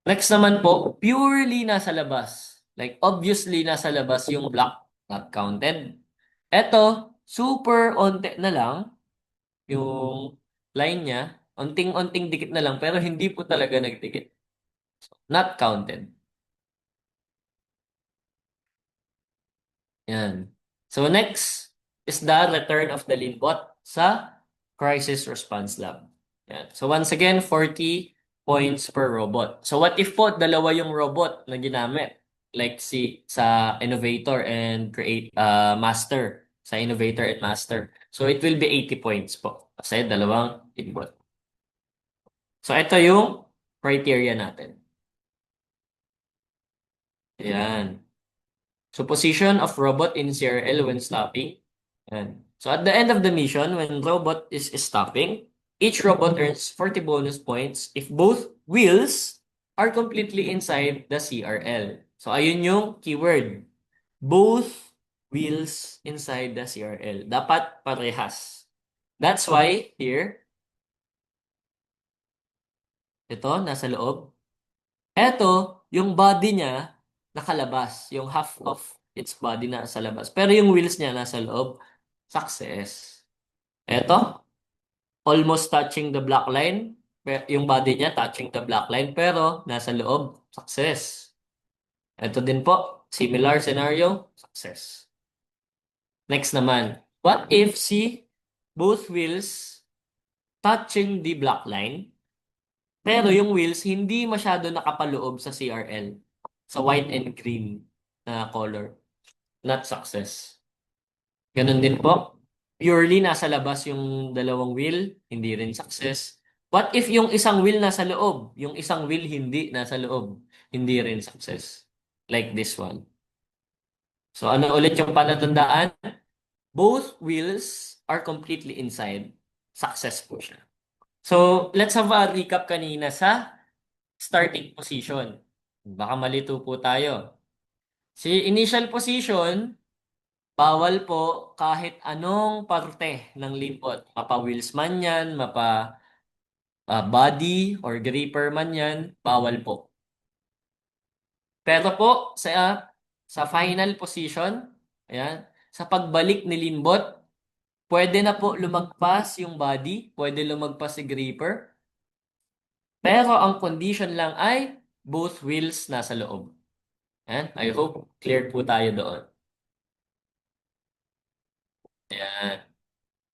Next naman po, purely nasa labas. Like, obviously nasa labas yung block, not counted. Eto, super onte na lang yung line niya. Onting-onting dikit na lang, pero hindi po talaga nagdikit. Not counted. Yan. So, next is the return of the Linbot sa Crisis Response Lab. Yan. So, once again, 40 points per robot. So, what if po dalawa yung robot na ginamit? Like sa Innovator and Create Master. Sa Innovator and Master. So, it will be 80 points po. Kasi dalawang Linbot. So, ito yung criteria natin. Yan. So, position of robot in CRL when stopping. Yan. So, at the end of the mission, when robot is stopping, each robot earns 40 bonus points if both wheels are completely inside the CRL. So, ayun yung keyword. Both wheels inside the CRL. Dapat parehas. That's why here, ito, nasa loob. Ito, yung body niya, nakalabas. Yung half of its body nasa labas. Pero yung wheels niya nasa loob. Success. Ito, almost touching the black line. Yung body niya touching the black line. Pero nasa loob. Success. Ito din po. Similar scenario. Success. Next naman. What if both wheels touching the black line? Pero yung wheels hindi masyado nakapaloob sa CRL. Sa white and green na color. Not success. Ganun din po. Purely nasa labas yung dalawang wheel, hindi rin success. What if yung isang wheel nasa loob, yung isang wheel hindi nasa loob, hindi rin success. Like this one. So ano ulit yung palatandaan? Both wheels are completely inside. Success po siya. So let's have a recap kanina sa starting position. Baka malito po tayo. Si initial position, bawal po kahit anong parte ng lipot. Mapa-wheels man yan, body or gripper man yan, bawal po. Pero po, sa final position, ayan, sa pagbalik ni limbot, pwede na po lumagpas yung body, pwede lumagpas si gripper. Pero ang condition lang ay both wheels nasa loob. Ayan, I hope clear po tayo doon. Ayan.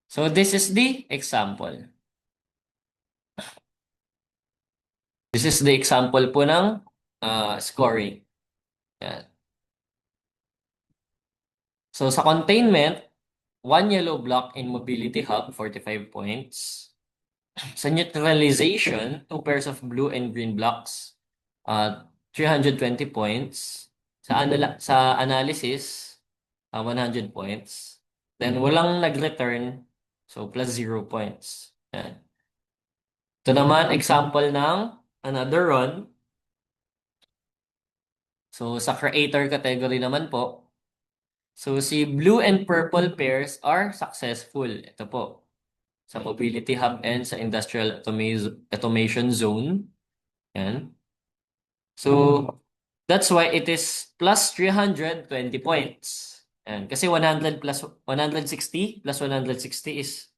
So this is the example. This is the example po ng scoring. Yan. So sa containment, one yellow block in mobility hub, 45 points. Sa neutralization, two pairs of blue and green blocks, 320 points. Sa analysis, 100 points. Then walang nag-return, so plus 0 points. Yan. Ito naman, example ng another run. So sa creator category naman po, so si blue and purple pairs are successful. Ito po, sa mobility hub and sa industrial automation zone. Yan. So, that's why it is plus 320 points. Yan. Kasi 100 plus 160 plus 160 is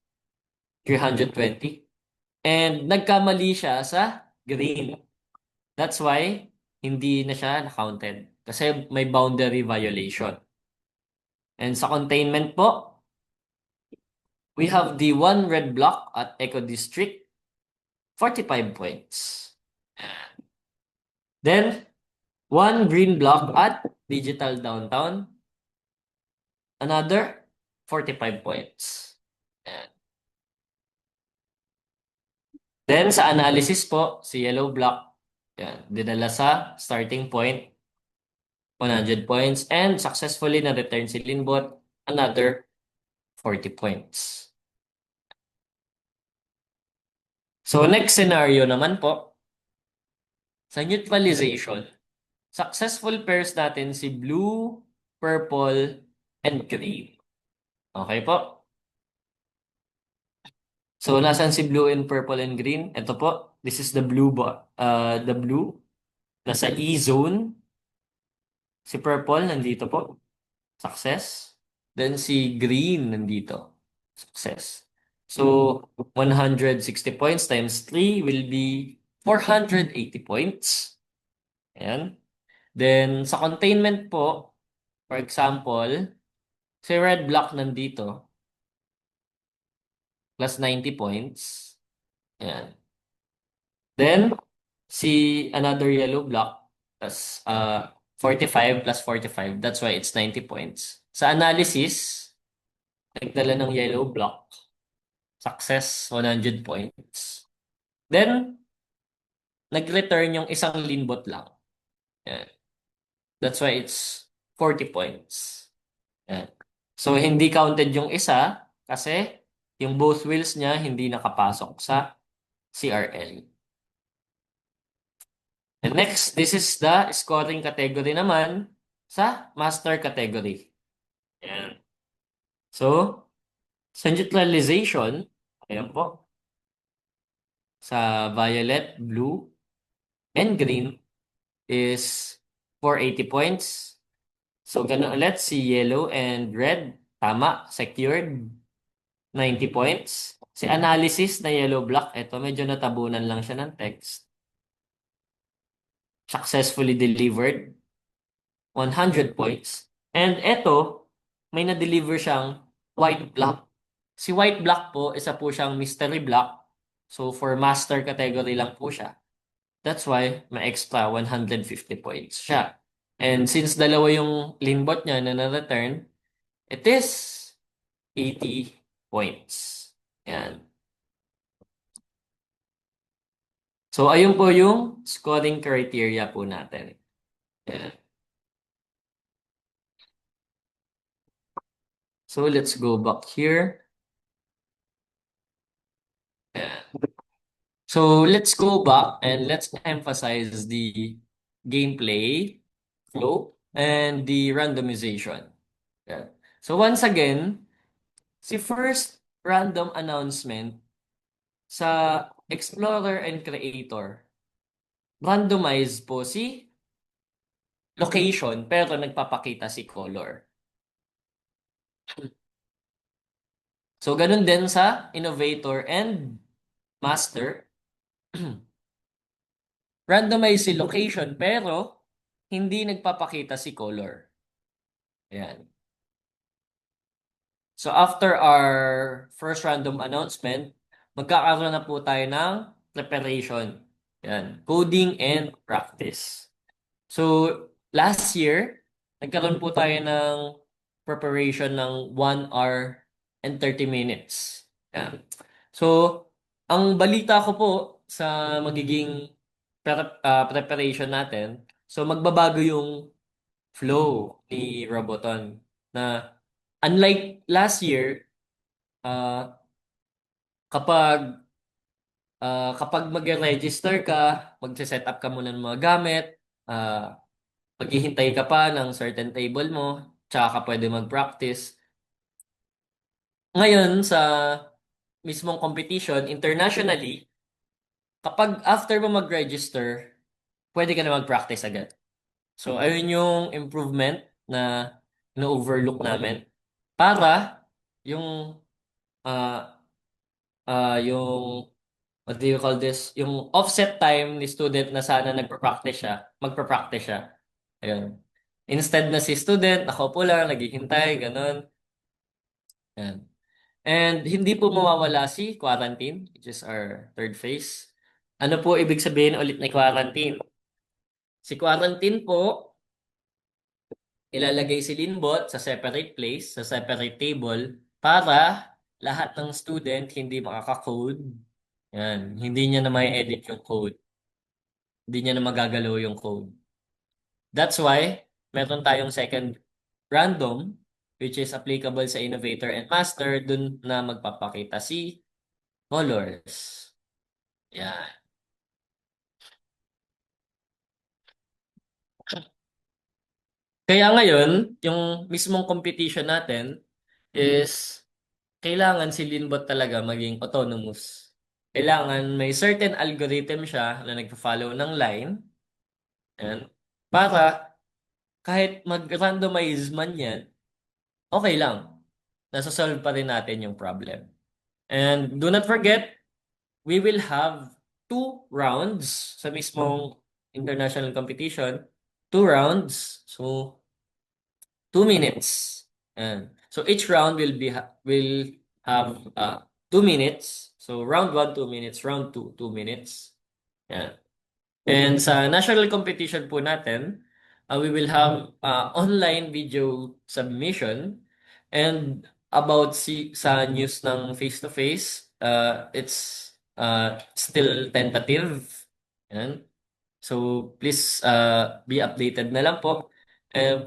320. And nagkamali siya sa green. That's why hindi na siya na-counted. Kasi may boundary violation. And sa containment po, we have the one red block at Eco District, 45 points. Then, one green block at Digital Downtown, another 45 points. Ayan. Then, sa analysis po, si yellow block, yan, dinala sa starting point, 100 points, and successfully na-return si Linbot, another 40 points. So, next scenario naman po, sa neutralization, successful pairs natin si blue, purple, and green. Okay po? So, nasan si blue and purple and green? Ito po, this is the blue, the blue. Nasa E zone. Si purple, nandito po. Success. Then si green, nandito. Success. So, 160 points times 3 will be 480 points. Ayan. Then, sa containment po, for example, si red block nandito, plus 90 points. Ayan. Then, si another yellow block, plus 45 plus 45. That's why it's 90 points. Sa analysis, nagdala ng yellow block. Success, 100 points. Then, nag-return yung isang linbot lang. Yan. That's why it's 40 points. Yan. So, hindi counted yung isa kasi yung both wheels niya hindi nakapasok sa CRL. And next, this is the scoring category naman sa master category. Yan. So, sa neutralization, ayan po, sa violet, blue, and green is 480 points. So, ganun ulit si yellow and red, tama, secured, 90 points. Si analysis na yellow block, ito medyo natabunan lang siya ng text. Successfully delivered, 100 points. And ito, may na-deliver siyang white block. Si white block po, isa po siyang mystery block. So, for master category lang po siya. That's why, may extra 150 points siya. And since dalawa yung linbot niya na na-return, it is 80 points. Yan. So, ayun po yung scoring criteria po natin. Yan. So, let's go back here. Yan. So, let's go back and let's emphasize the gameplay flow and the randomization. Yan. So, once again, si first random announcement sa Explorer and Creator, randomize po si location pero nagpapakita si color. So, ganun din sa Innovator and Master. Randomize si location pero hindi nagpapakita si color. Ayan. So, after our first random announcement, magkakaroon na po tayo ng preparation. Yan. Coding and practice. So, last year, nagkaroon po tayo ng preparation ng 1 hour and 30 minutes. Yan. So, ang balita ko po sa magiging preparation natin, so magbabago yung flow ni Roboton na unlike last year, ah, kapag kapag mag-register ka, magse-set up ka muna ng mga gamit, maghihintay ka pa ng certain table mo, tsaka ka pwede mag-practice. Ngayon, sa mismong competition, internationally, kapag after mo mag-register, pwede ka na mag-practice agad. So, ayun yung improvement na na-overlook namin para yung ah yung what do you call this? Yung offset time ni student na sana nagpa-practice siya, magpa-practice siya. Ayun. Instead na si student, nakaupo lang, naghihintay, ganun. Yan. And hindi po mawawala si quarantine, which is our third phase. Ano po ibig sabihin ulit ni quarantine? Si quarantine po, ilalagay si Linbot sa separate place, sa separate table, para lahat ng student hindi makaka-code. Yan. Hindi niya na may edit yung code. Hindi niya na magagalaw yung code. That's why, meron tayong second random, which is applicable sa innovator and master, dun na magpapakita si colors. Yan. Kaya ngayon, yung mismong competition natin is kailangan si Linbot talaga maging autonomous. Kailangan may certain algorithm siya na nagpo-follow ng line. Yan. Para kahit mag-randomize man yan, okay lang. Nasasolve pa rin natin yung problem. And do not forget, we will have 2 rounds sa mismong international competition. 2 rounds. So, 2 minutes. And so each round will have 2 minutes. So round one, 2 minutes. Round two, 2 minutes. Yan. And sa national competition po natin, we will have online video submission. And about sa news ng face-to-face, it's still tentative. Yan. So please be updated na lang po.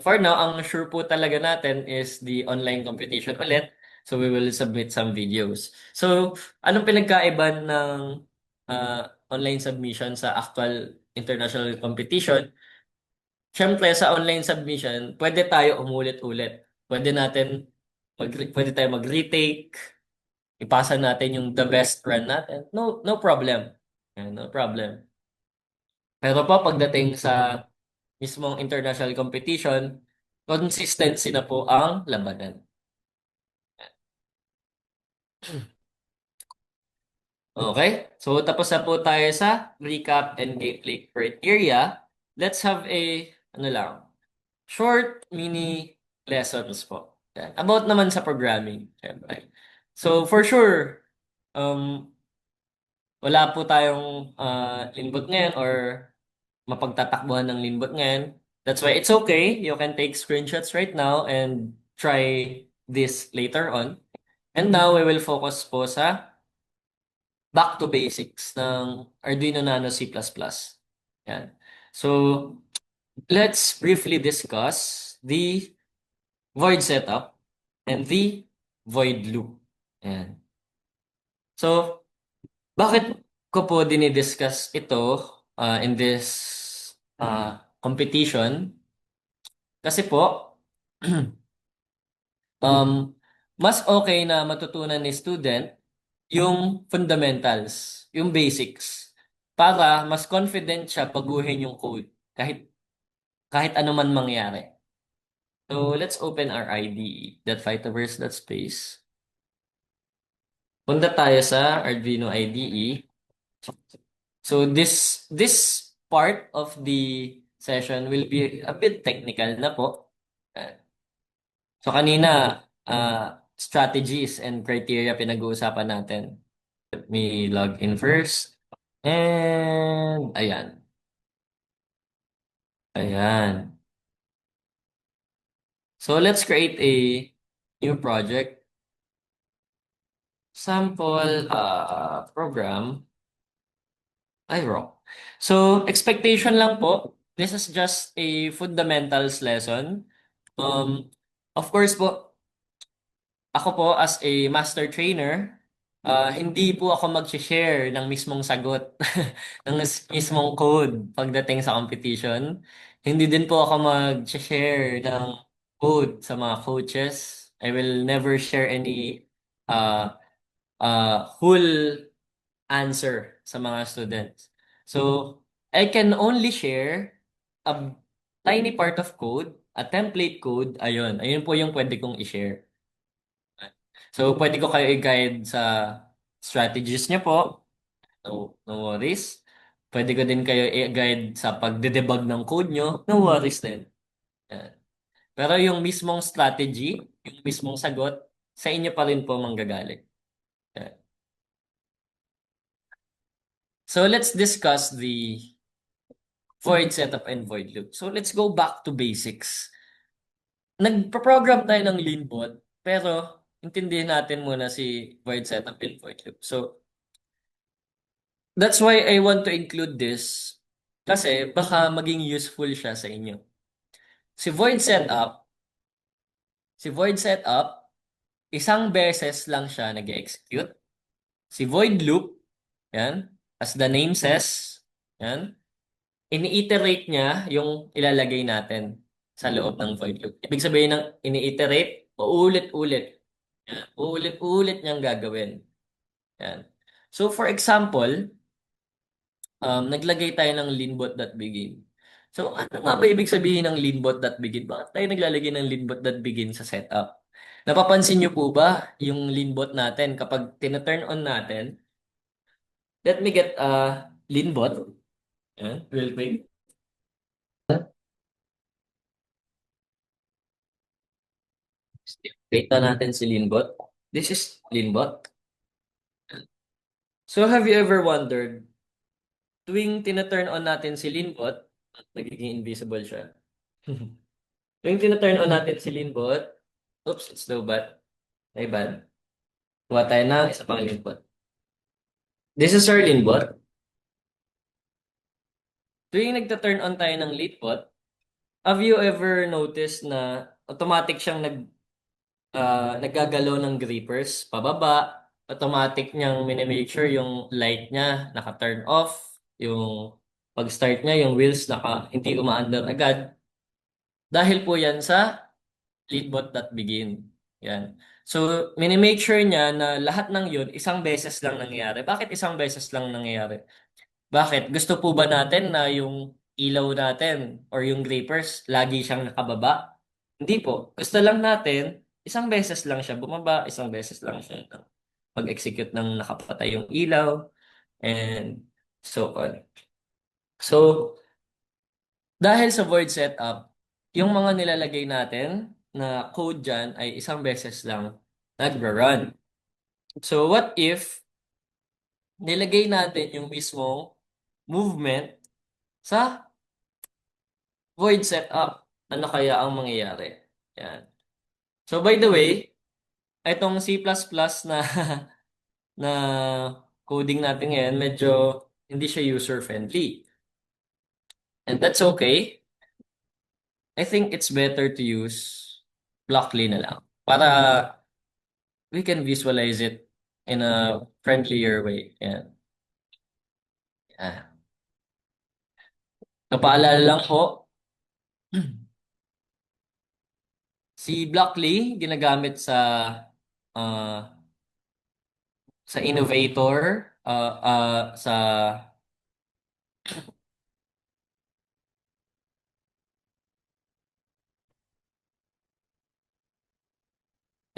For now, ang sure po talaga natin is the online competition ulit. So we will submit some videos. So anong pinagkaiba ng online submission sa actual international competition? Siyempre sa online submission, pwede tayo umulit-ulit. Pwede tayo mag-retake, ipasa natin yung the best run natin. No problem. No problem. Pero po pagdating sa mismong international competition, consistency na po ang labanan. Okay? So tapos na po tayo sa recap and gameplay criteria. Let's have a, ano lang, short mini lessons po. Yan. About naman sa programming. Siyempre. So for sure, um, wala po tayong input ngayon or mapagtatakbuhan ng Linbot ngayon. That's why it's okay. You can take screenshots right now and try this later on. And now we will focus po sa back to basics ng Arduino Nano C++. Yan. So, let's briefly discuss the void setup and the void loop. Yan. So, bakit ko po dinidiscuss ito in this competition? Kasi po, um, mas okay na matutunan ni student yung fundamentals, yung basics, para mas confident siya baguhin yung code kahit ano man mangyari. So, let's open our IDE.Vitaverse.space. Punta tayo sa Arduino IDE. So, this part of the session will be a bit technical na po. So kanina, strategies and criteria pinag-uusapan natin. Let me log in first. And ayan. Ayan. So let's create a new project. sample program ay wrong. So, expectation lang po. This is just a fundamentals lesson. Um, of course po, ako po as a master trainer, hindi po ako mag-share ng mismong sagot, ng mismong code pagdating sa competition. Hindi din po ako mag-share ng code sa mga coaches. I will never share any uh, whole answer sa mga students. So, I can only share a tiny part of code, a template code. Ayun po yung pwede kong i-share. So, pwede ko kayo i-guide sa strategies niyo po. No worries. Pwede ko din kayo i-guide sa pagde-debug ng code nyo. No worries din. Yan. Pero yung mismong strategy, yung mismong sagot, sa inyo pa rin po manggagaling. Yan. So, let's discuss the void setup and void loop. So, let's go back to basics. Nagpa-program tayo ng Leanbot, pero intindihin natin muna si void setup and void loop. So, that's why I want to include this kasi baka maging useful siya sa inyo. Si void setup, si void setup, isang beses lang siya nag-execute. Si void loop, yan, as the name says, yan, ini-iterate niya yung ilalagay natin sa loob ng void loop. Ibig sabihin ng ini-iterate, uulit-ulit. Yan, uulit-ulit niyang gagawin. Yan. So for example, naglagay tayo ng leanbot.begin. So, ano nga ba ibig sabihin ng leanbot.begin? Bakit tayo naglalagay ng leanbot.begin sa setup? Napapansin niyo po ba yung leanbot natin kapag tina-turn on natin? Let me get a leanbot. Yan, real quick. Wait na natin si leanbot. This is leanbot. So, have you ever wondered, tuwing tina-turn on natin si leanbot, nagiging invisible siya. Tuwing tina-turn on natin si leanbot, oops, it's low bat. Ay bad. Kuha tayo ng isa pang leanbot. This is our leanbot. Tuwing nagta-turn on tayo ng leanbot, have you ever noticed na automatic siyang naggagalaw ng grippers pababa, automatic niyang minimake sure yung light niya naka-turn off, yung pag-start niya, yung wheels hindi umaandar agad. Dahil po yan sa leadbot.begin. Yan. So, minimake sure niya na lahat ng yun, isang beses lang nangyayari. Bakit isang beses lang nangyayari? Bakit? Gusto po ba natin na yung ilaw natin or yung grippers, lagi siyang nakababa? Hindi po. Gusto lang natin, isang beses lang siya bumaba, isang beses lang siya mag-execute ng nakapatay yung ilaw, and so on. So, dahil sa void setup, yung mga nilalagay natin na code dyan ay isang beses lang nagra-run. So, what if nilagay natin yung mismong movement sa void setup? Ano kaya ang mangyayari? Yan. So, by the way, itong C++ na na coding natin ngayon, medyo hindi siya user-friendly. And that's okay. I think it's better to use Blockly na lang para we can visualize it in a friendlier way. Yan. Yan. Napaalala lang po, si Blockly ginagamit uh, sa Innovator, sa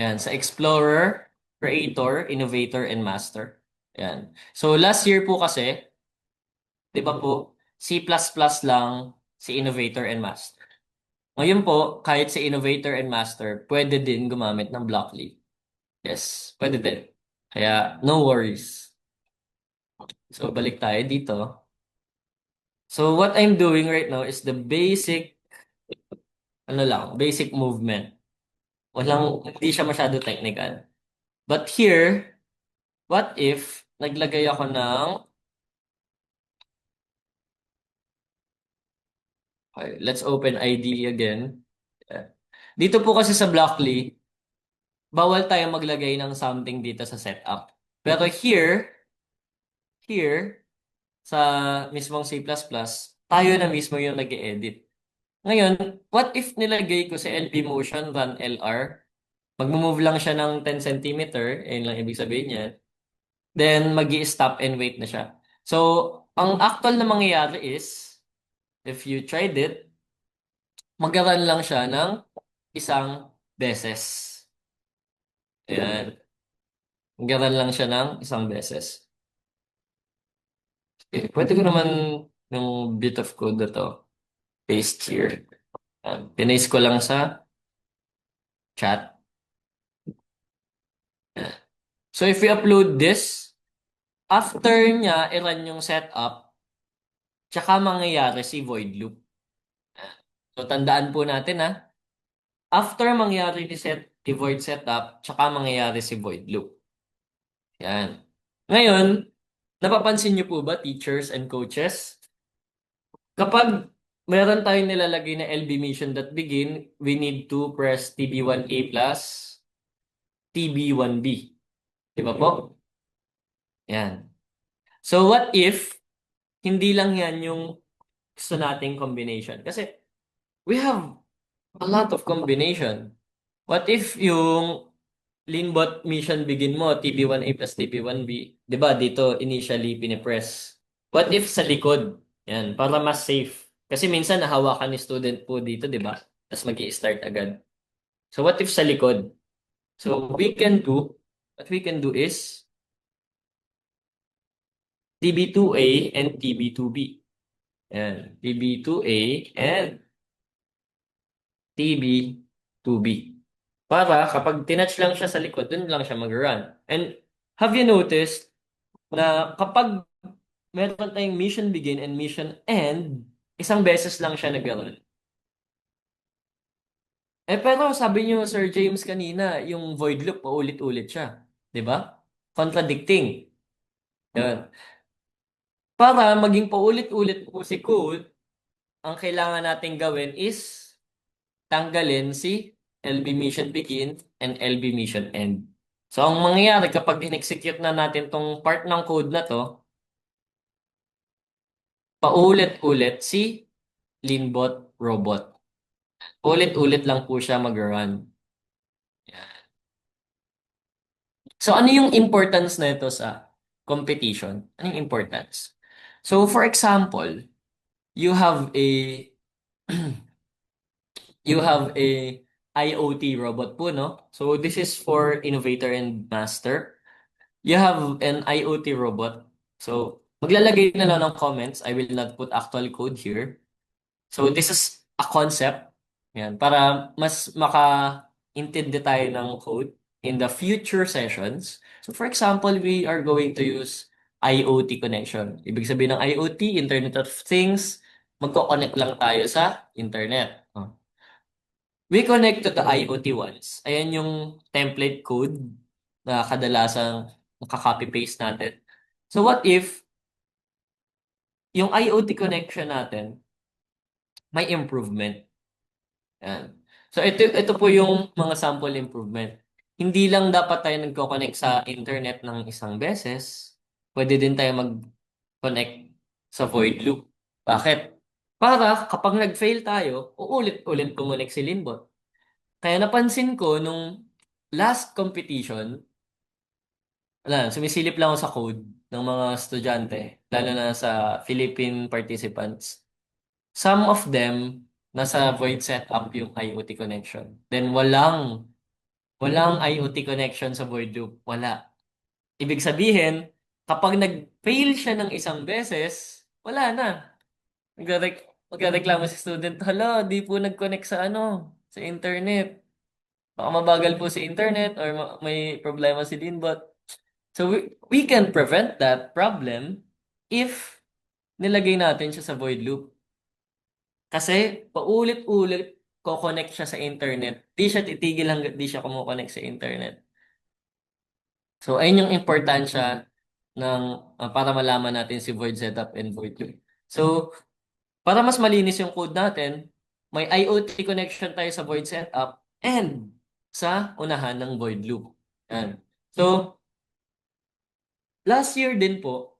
yan, sa Explorer, Creator, Innovator, and Master. Yan. So last year po kasi, 'di ba po, C++ lang si Innovator and Master. Ngayon po, kahit si Innovator and Master, pwede din gumamit ng Blockly. Yes, pwede din. Kaya, no worries. So, balik tayo dito. So, what I'm doing right now is the basic, basic movement. Hindi siya masyado technical. But here, what if naglagay ako ng, okay, let's open ID again. Yeah. Dito po kasi sa Blockly, bawal tayo maglagay ng something dito sa setup. Pero here, sa mismong C++, tayo na mismo yung nag-edit. Ngayon, what if nilagay ko sa LB Motion run LR? Magmo-move lang siya ng 10 centimeter, yun lang ibig sabihin niya. Then, stop and wait na siya. So, ang actual na mangyayari is, if you tried it, mag-run lang siya ng isang beses. Ayan. Mag-run lang siya ng isang beses. Pwede ko naman yung bit of code na to paste here. Pinaste ko lang sa chat. So if we upload this, after niya i-run yung setup, tsaka mangyayari si void loop. So tandaan po natin after mangyari ni void setup, tsaka mangyayari si void loop. Yan. Ngayon, napapansin niyo po ba, teachers and coaches? Kapag meron tayong nilalagay na lbmission.begin, we need to press tb1a plus tb1b. Di ba po? Yan. So what if hindi lang yan yung gusto nating combination? Kasi we have a lot of combination. What if yung Linbot mission begin mo, TB1A plus TB1B, di ba dito initially pinipress. What if sa likod? Yan, para mas safe. Kasi minsan nahawakan ni student po dito, di ba? Tapos mag-i-start agad. So what if sa likod? So what we can do is TB2A and TB2B. Yan, TB2A and TB2B. Para kapag tinouch lang siya sa likod, dun lang siya mag-run. And have you noticed na kapag meron tayong mission begin and mission end, isang beses lang siya nag-run? Pero sabi niyo, Sir James, kanina, yung void loop, paulit-ulit siya. Di ba? Contradicting. Yun. Para maging paulit-ulit po si code, ang kailangan natin gawin is tanggalin si LB mission begin and LB mission end. So, ang mangyayari kapag in-execute na natin tong part ng code na to, paulit-ulit si Linbot robot. Ulit-ulit lang po siya mag-run. So, ano yung importance na ito sa competition? Ano yung importance? So, for example, you have a you have a IoT robot po, no? So, this is for innovator and master. You have an IoT robot. So, maglalagay na lang ng comments. I will not put actual code here. So, this is a concept. Yan, para mas maka-intindi tayo ng code in the future sessions. So, for example, we are going to use IoT connection. Ibig sabihin ng IoT, Internet of Things, magko-connect lang tayo sa internet. Oh. We connect to the IoT ones. Ayan yung template code na kadalasang nakaka-copy-paste natin. So what if yung IoT connection natin may improvement? Yan. So ito po yung mga sample improvement. Hindi lang dapat tayo nagko-connect sa internet ng isang beses. Pwede din tayo mag-connect sa void loop. Bakit? Para kapag nag-fail tayo, uulit-ulit connect si Linbot. Kaya napansin ko nung last competition, sumisilip lang ako sa code ng mga estudyante, lalo na sa Philippine participants. Some of them, nasa void setup yung IoT connection. Then walang IoT connection sa void loop. Wala. Ibig sabihin, kapag nag-fail siya ng isang beses, wala na. Magreklamo si student, hala, di po nag-connect sa sa internet. Baka mabagal po si internet or may problema si Linbot. So we can prevent that problem if nilagay natin siya sa void loop. Kasi paulit-ulit ko-connect siya sa internet. Di siya titigil hanggat di siya kumukonect sa internet. So, ayun yung importansya ng para malaman natin si void setup and void loop. So, para mas malinis yung code natin, may IoT connection tayo sa void setup and sa unahan ng void loop. Yan. So, last year din po,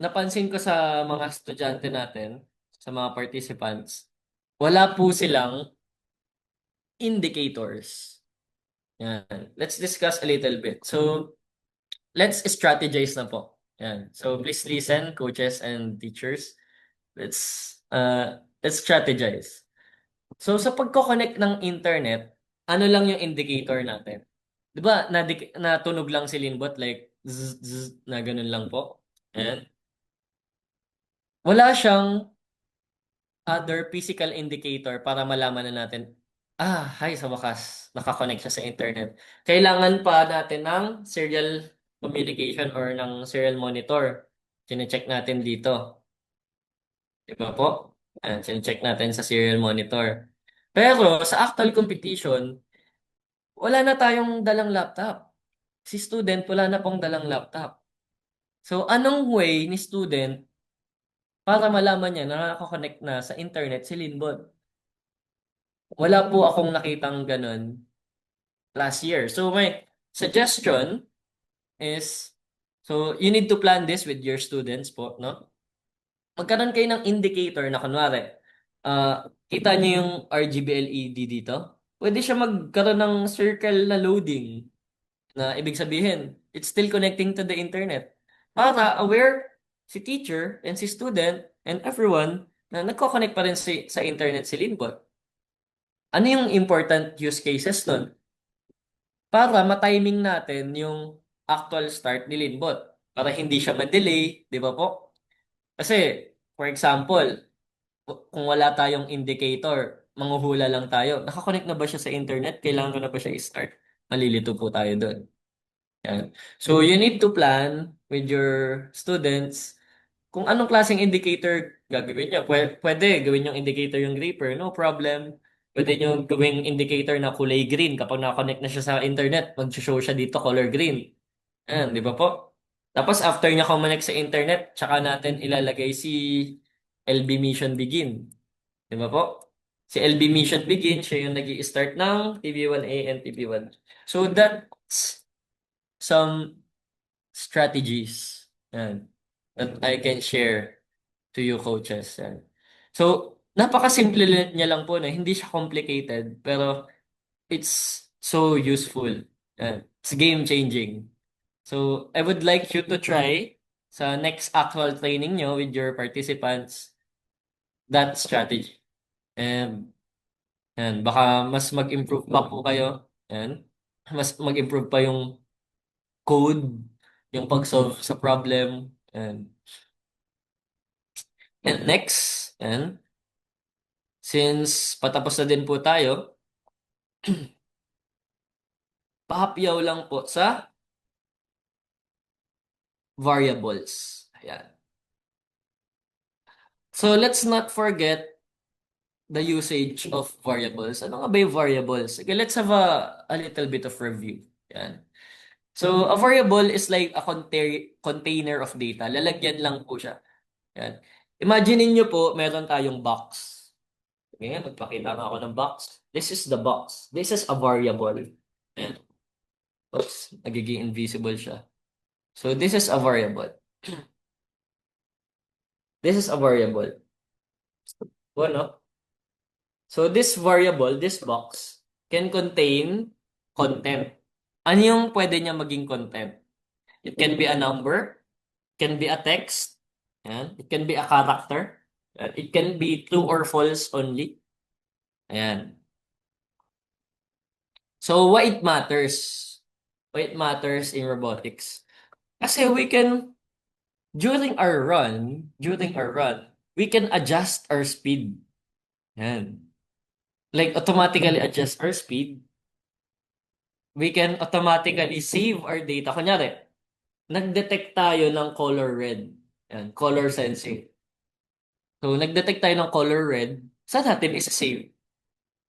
napansin ko sa mga estudyante natin, sa mga participants, wala po silang indicators. Yan. Let's discuss a little bit. So, let's strategize na po. Yan. So, please listen, coaches and teachers. Let's strategize. So, sa pagko-connect ng internet, ano lang yung indicator natin? 'Di ba, natunog lang si Linbot like zzz, zzz, na ganun lang po. Ayan. Wala siyang other physical indicator para malaman na natin, hay, sa wakas, nakakonect siya sa internet. Kailangan pa natin ng serial communication or ng serial monitor. Chine-check natin dito. Di ba po? Ayan, chine-check natin sa serial monitor. Pero sa actual competition, wala na tayong dalang laptop. Si student, wala na pong dalang laptop. So, anong way ni student para malaman niya na nakaka-connect na sa internet si Linbot? Wala po akong nakitang ganun last year. So, my suggestion is, so you need to plan this with your students po, no? Magkaroon kayo ng indicator na kunwari, kita niyo yung RGB LED dito? Pwede siya magkaroon ng circle na loading na ibig sabihin, it's still connecting to the internet. Para aware si teacher and si student and everyone na nagko-connect pa rin sa internet si Linbot. Ano yung important use cases nun? Para ma-timing natin yung actual start ni Linbot. Para hindi siya ma-delay, di ba po? Kasi, for example, kung wala tayong indicator, manghuhula lang tayo. Nakakonect na ba siya sa internet? Kailangan ko na ba siya i-start? Malilito po tayo doon. Yan. So, you need to plan with your students kung anong klaseng indicator gagawin nyo. Pwede gawin yung indicator yung gripper, no problem. Pwede nyo gawing indicator na kulay green. Kapag nakakonect na siya sa internet, mag-show siya dito color green. Ayan, di ba po? Tapos after niya connect sa internet, tsaka natin ilalagay si LB Mission Begin. Di ba po? Si LB Mission Begin, siya yung nag-i-start ng TB1A and TB1. So that's some strategies and that I can share to you coaches. And so, napakasimple niya lang po na hindi siya complicated pero it's so useful. And it's game changing. So, I would like you to try sa next actual training nyo with your participants that strategy. And baka mas mag-improve pa po kayo. And mas mag-improve pa yung code, yung pag-solve sa problem. And next, and since patapos na din po tayo, pahapyaw lang po sa variables. Ayan. So let's not forget the usage of variables. Ano nga ba yung variables? Okay, let's have a little bit of review. Ayan. So a variable is like a container of data. Lalagyan lang po siya. Ayan. Imagine niyo po, meron tayong box. Okay, magpakita nga ako ng box. This is the box. This is a variable. Ayan. Oops, nagiging invisible siya. So this is a variable. This is a variable. Bueno. So this variable, this box, can contain content. Ano yung pwede niya maging content? It can be a number, can be a text, ayan. It can be a character, it can be true or false only. Ayan. So why it matters? Why it matters in robotics? Kasi during our run, we can adjust our speed. Ayan. Like automatically adjust our speed. We can automatically save our data. Kunyari, nag-detect tayo ng color red. Yan, color sensing. So, nag-detect tayo ng color red. Saan natin isa-save?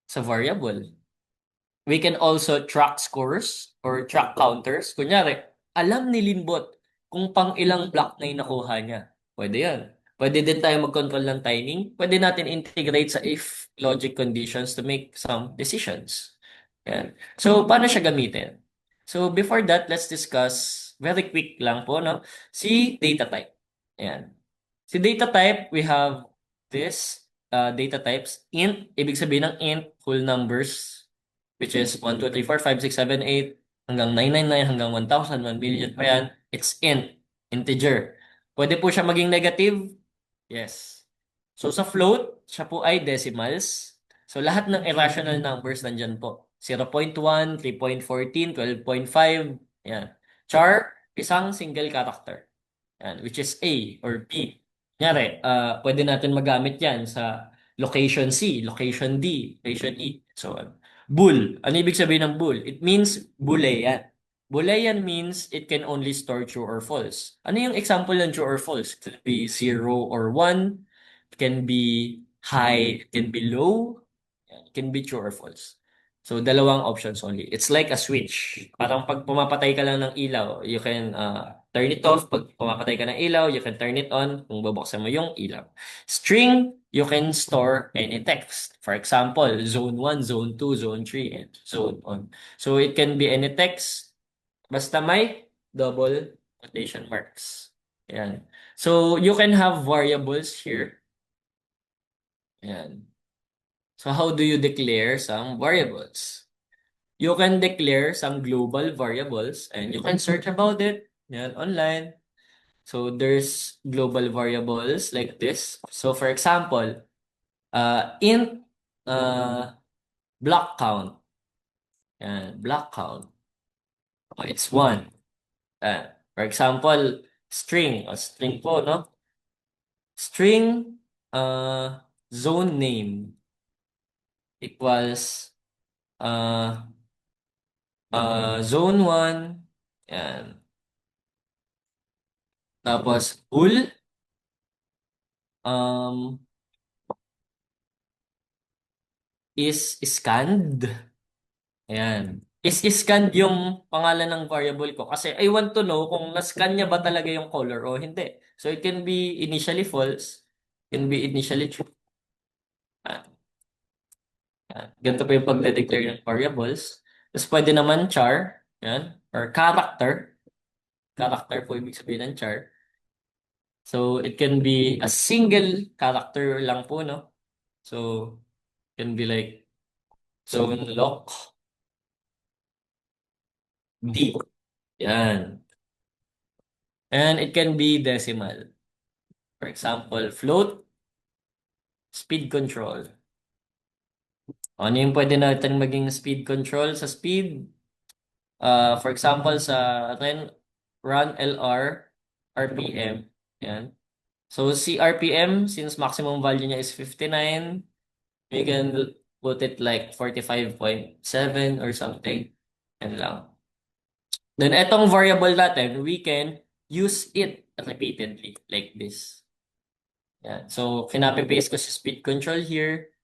Sa variable. We can also track scores or track counters. Kunyari, alam ni Linbot kung pang ilang block na yung nakuha niya. Pwede yan. Pwede din tayo mag-control ng timing. Pwede natin integrate sa if logic conditions to make some decisions. Yan. So, paano siya gamitin? So, before that, let's discuss very quick lang po, no? Si data type. Yan. Si data type, we have this data types. Int, ibig sabihin ng int, whole numbers, which is 1, 2, 3, 4, 5, 6, 7, 8, hanggang 999, hanggang 1,000, 1,000,000 pa yan. It's int, integer. Pwede po siya maging negative? Yes. So sa float, siya po ay decimals. So lahat ng irrational numbers nandyan po. 0.1, 3.14, 12.5, yan. Char, isang single character. Yan, which is A or B. Kunyari, pwede natin magamit yan sa location C, location D, location E, so on. Bool. Ano ibig sabihin ng bool? It means Boolean. Boolean means it can only store true or false. Ano yung example ng true or false? It can be 0 or 1. It can be high. It can be low. It can be true or false. So, dalawang options only. It's like a switch. Parang pag pumapatay ka lang ng ilaw, you can turn it off. Pag pumapatay ka ng ilaw, you can turn it on kung bubuksan mo yung ilaw. String, you can store any text. For example, zone 1, zone 2, zone 3, and zone on. So, it can be any text basta may double quotation marks. Yan. So, you can have variables here. Yan. So, how do you declare some variables? You can declare some global variables and you can search about it yan, online. So, there's global variables like this. So, for example, int block count. Yan, block count. Oh, it's 1. For example, string. O string po, no? String zone name equals uh, zone 1. Yan. Tapos, bool um, is scanned. Ayan. Is scanned yung pangalan ng variable ko kasi I want to know kung na-scan niya ba talaga yung color o hindi. So, it can be initially false, can be initially true. Ah, ganito pa yung pagde-declare ng variables. Tapos, pwede naman char, yan, or character. Character po ibig sabihin ng char. So, it can be a single character lang po, no? So, can be like zone lock D. Yan. And it can be decimal. For example, float, speed control. Ano yung pwede natin maging speed control sa speed? For example, sa run LR, RPM. Yan. So, si RPM, since maximum value niya is 59, we can put it like 45.7 or something. Yan lang. Then, etong variable natin, we can use it repeatedly like this. Yan. So, kinapi-paste ko si speed control here.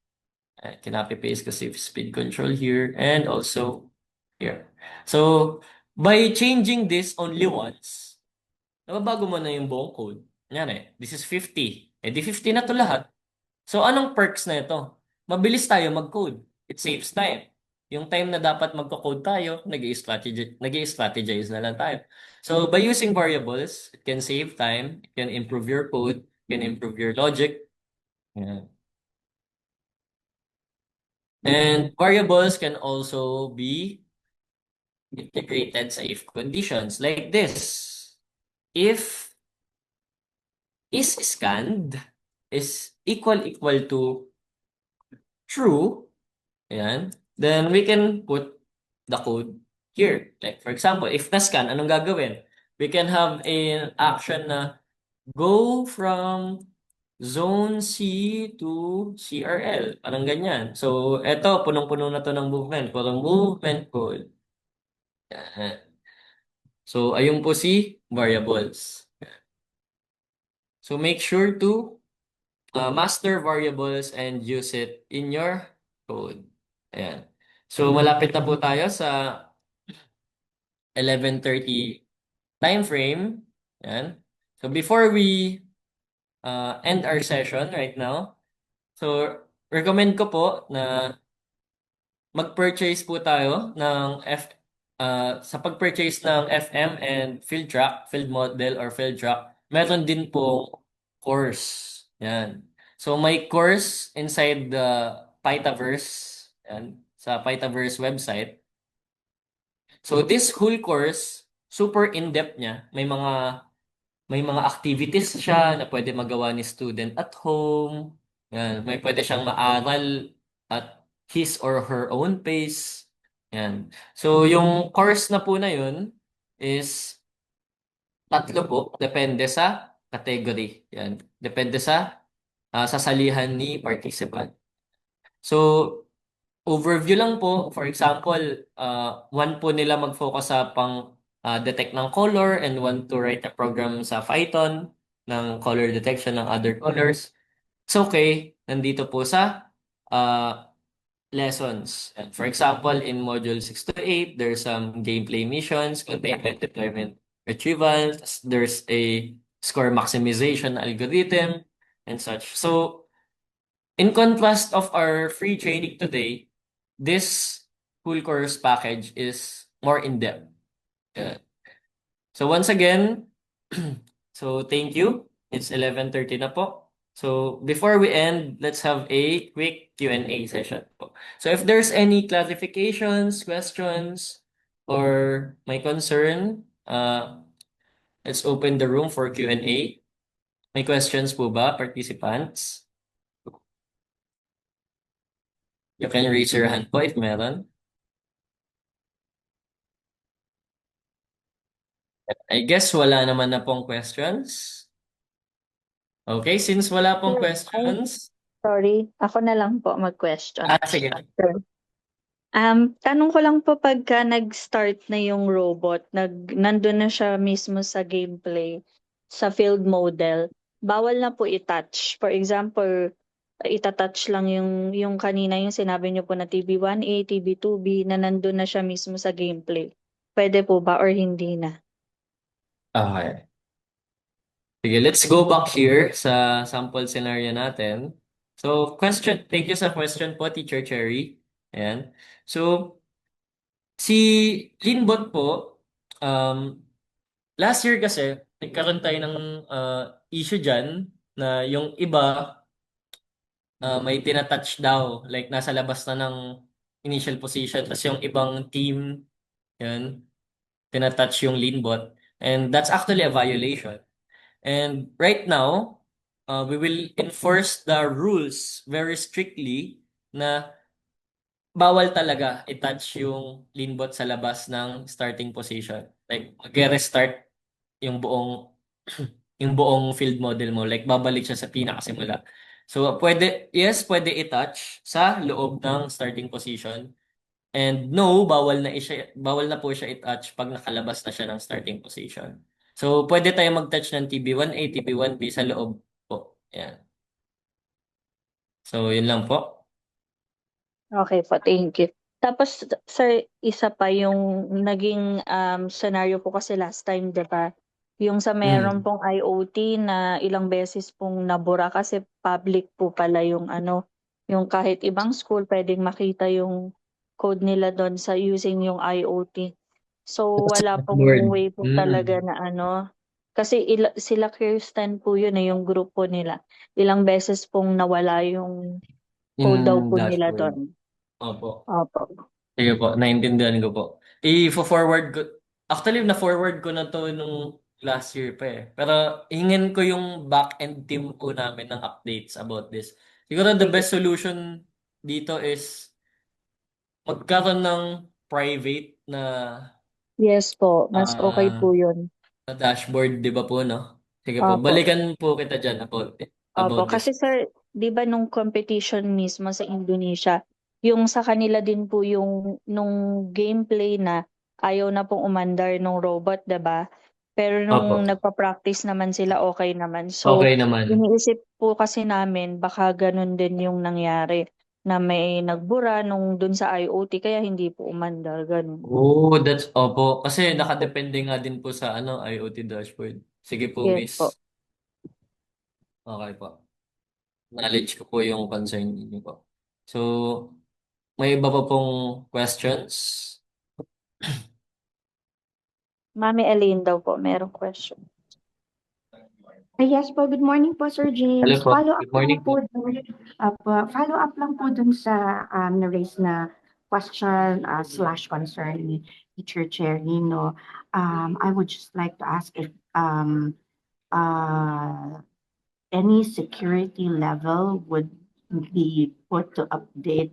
Kinapi-paste ko si speed control here. And also here. So, by changing this only once, nababago mo na yung buong code. Yan this is 50. Di 50 na to lahat. So, anong perks na ito? Mabilis tayo mag-code. It saves time. Yung time na dapat magko-code tayo, nag-i-strategize na lang tayo. So, by using variables, it can save time, it can improve your code, it can improve your logic. Yan. And variables can also be integrated sa if conditions like this. If is scanned is equal to true, ayan, then we can put the code here. Like for example, if na-scan, anong gagawin? We can have an action na go from zone C to CRL. Parang ganyan. So, eto, punong-puno na to ng movement. Puro movement code. Yan. So, ayun po si variables. So, make sure to master variables and use it in your code. Ayan. So, malapit na po tayo sa 11:30 time frame. Yan. So before we end our session right now, so recommend ko po na mag-purchase po tayo ng sa pag-purchase ng FM and field track, field model or field track, meron din po course. Yan. So may course inside the Pythaverse, yan, sa Pythaverse website. So this whole course, super in-depth niya. May mga activities siya na pwede magawa ni student at home. Yan, may pwede siyang maaral at his or her own pace. Yan. So yung course na po na yun is tatlo po, depende sa category. Yan. Depende sa sasalihan ni participant. So overview lang po. For example, one po nila mag-focus sa detect ng color and one to write a program sa Python ng color detection ng other colors. It's okay. Nandito po sa uh, lessons. And for example, in module 6 to 8, there's some gameplay missions, containment, deployment, retrieval. There's a score maximization algorithm and such. So, in contrast of our free training today, this full course package is more in-depth. Yeah. So once again, so thank you. It's 11:30 na po. So before we end, let's have a quick Q&A session po. So if there's any clarifications, questions, or my concern, let's open the room for Q&A. May questions po ba, participants? You can raise your hand po if meron. I guess wala naman na pong questions. Okay, since wala pong Sir, ay, questions, sorry. Ako na lang po mag-question. sige. Sure. Tanong ko lang po pagka nag-start na yung robot, nandun na siya mismo sa gameplay, sa field model, bawal na po i-touch. For example, itatouch lang yung kanina yung sinabi niyo po na TB1A, TB2B, na nandun na siya mismo sa gameplay. Pwede po ba or hindi na? Okay. Sige, let's go back here sa sample scenario natin. So, thank you sa question po, Teacher Cherry. Ayan. So, si Linbot po, um, last year kasi, nagkaroon tayo ng issue dyan na yung iba may tinatouch daw. Like, nasa labas na ng initial position. Tapos yung ibang team, yan, tinatouch yung Linbot. And that's actually a violation. And right now, we will enforce the rules very strictly na bawal talaga i-touch yung lean bot sa labas ng starting position. Like, mag-restart yung buong yung buong field model mo. Like, babalik siya sa pinakasimula. So, pwede i-touch sa loob ng starting position. And no, bawal na po siya i-touch pag nakalabas na siya ng starting position. So, pwede tayo mag-touch ng TB1A, TB1B sa loob po. Yan. So, yun lang po. Okay po, thank you. Tapos, sir, isa pa yung naging scenario po kasi last time, di ba? Yung sa meron Mm. pong IoT na ilang beses pong nabura kasi public po pala yung ano, yung kahit ibang school pwedeng makita yung code nila doon sa using yung IoT. So, That's wala the pong word. way po talaga Mm. na ano, kasi sila Kirsten po yun yung grupo nila. Ilang beses pong nawala yung code daw In po nila dashboard. doon. Opo. Opo. Sige po, naintindihan ko po. I-forward ko. Actually, na-forward ko na to nung last year pa eh. Pero hingin ko yung back-end team po namin ng updates about this. Siguro the Sige. best solution dito is magkaroon ng private na Yes po, mas okay po ah, yun. na dashboard, di ba po, no? Sige po, Opo. balikan po kita dyan Opo. about this. Kasi sir, di ba nung competition mismo sa Indonesia, yung sa kanila din po yung nung gameplay na ayaw na pong umandar nung robot, di ba? Pero Opo. nung nagpa-practice naman sila, okay naman. So, Okay naman. iniisip po kasi namin, baka ganun din yung nangyari. na may nagbura nung dun sa IoT kaya hindi po umandar, ganun. Oh, opo. Kasi nakadepende nga din po sa IoT dashboard. Sige po, Yes po. miss. Okay po. Knowledge ko po yung concern niyo po. So, may iba pa pong questions? Mami Elaine daw po, merong question. Yes po, good morning po, Sir Hello James. po. Good morning po. Follow up lang po dun sa na-raise na question slash concern ni Teacher Cherry, no? I would just like to ask if uh, any security level would be put to update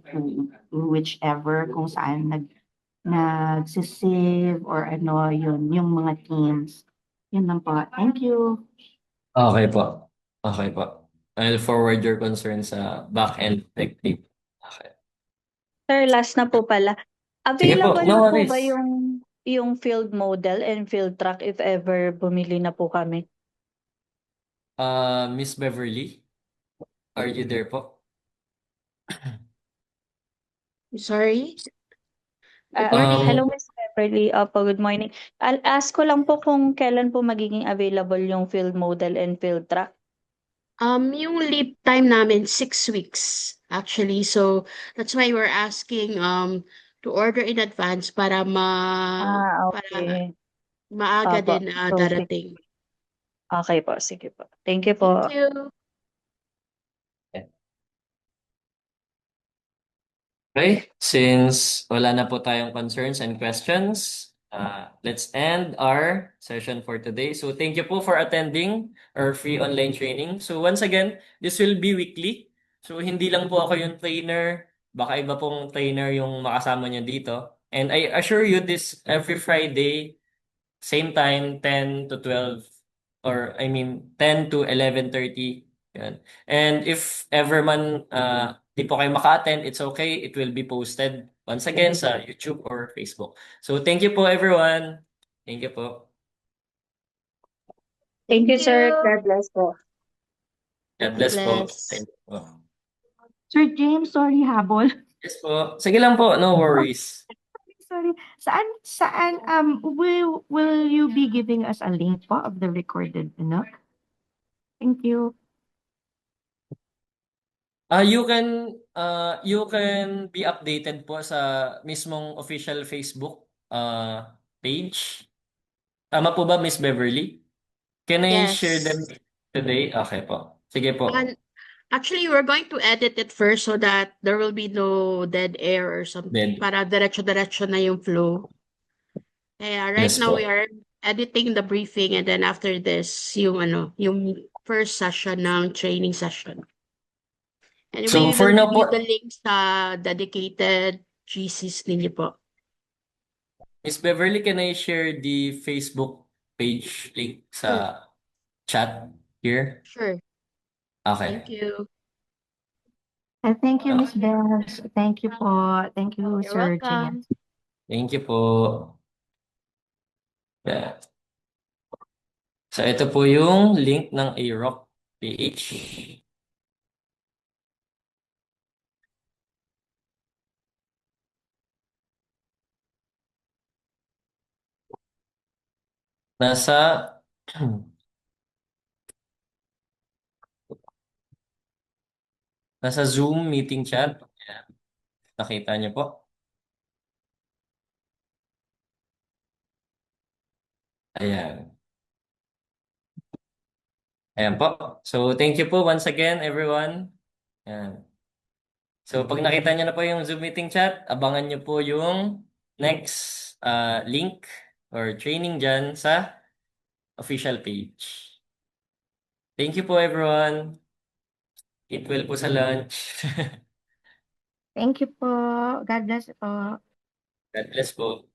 whichever kung saan nagsisave or ano yun, yung mga teams. Yun lang po. Thank you. Okay po. Okay po. I'll forward your concern sa back-end tech team. Okay. Sir, last na po pala. Sige po, Available no na po ba worries. yung field model and field track if ever bumili na po kami? Miss Beverly, are you there po? Sorry? Good Hello, morning. Miss Beverly. Opo, good morning. I'll ask ko lang po kung kailan po magiging available yung field model and field track. Yung lead time namin, 6 weeks, actually. So, that's why we're asking to order in advance para para Okay. maaga Opo. din So, darating. okay po. Sige po. Thank you Thank po. you. Okay, since wala na po tayong concerns and questions, let's end our session for today. So thank you po for attending our free online training. So once again, this will be weekly. So hindi lang po ako yung trainer, baka iba pong trainer yung makasama niyo dito. And I assure you this every Friday, same time, 10 to 12, or I mean 10 to 11:30. Yan. And if ever man di po kayo maka-attend, it's okay. It will be posted once again sa YouTube or Facebook. So thank you po everyone. Thank you po. Thank you, Thank sir. you. God bless po. God bless po. Bless. Thank you po. Sir James, sorry habol. Yes po. Sige lang po. No worries. Sorry. Saan will you be giving us a link po of the recorded, no? Thank you. You can be updated po sa mismong official Facebook page. Tama po ba, Miss Beverly? Can I share Yes. them today? Okay po. Sige po. And actually, we're going to edit it first so that there will be no dead air or something. Then, Para diretso-diretso na yung flow. Kaya right yes now we po. are editing the briefing and then after this, yung first session ng training session. And So we for will now give you po, the links sa dedicated GCs ninyo po. Miss Beverly, can I share the Facebook page link Sure. sa chat here? Sure. Okay. Thank you. And thank you, Miss Bells. Thank you po. Thank you, You're Sir welcome. James. Thank you po. Yeah. So ito po yung link ng AROC page. Nasa nasa Zoom meeting chat. Ayan. Nakita niyo po. Ayan. Ayan po. So thank you po once again everyone. Ayan. So pag nakita niyo na po yung Zoom meeting chat, abangan niyo po yung next link or training dyan sa official page. Thank you po everyone. Eat well po sa lunch. Thank you po. God bless po. God bless po.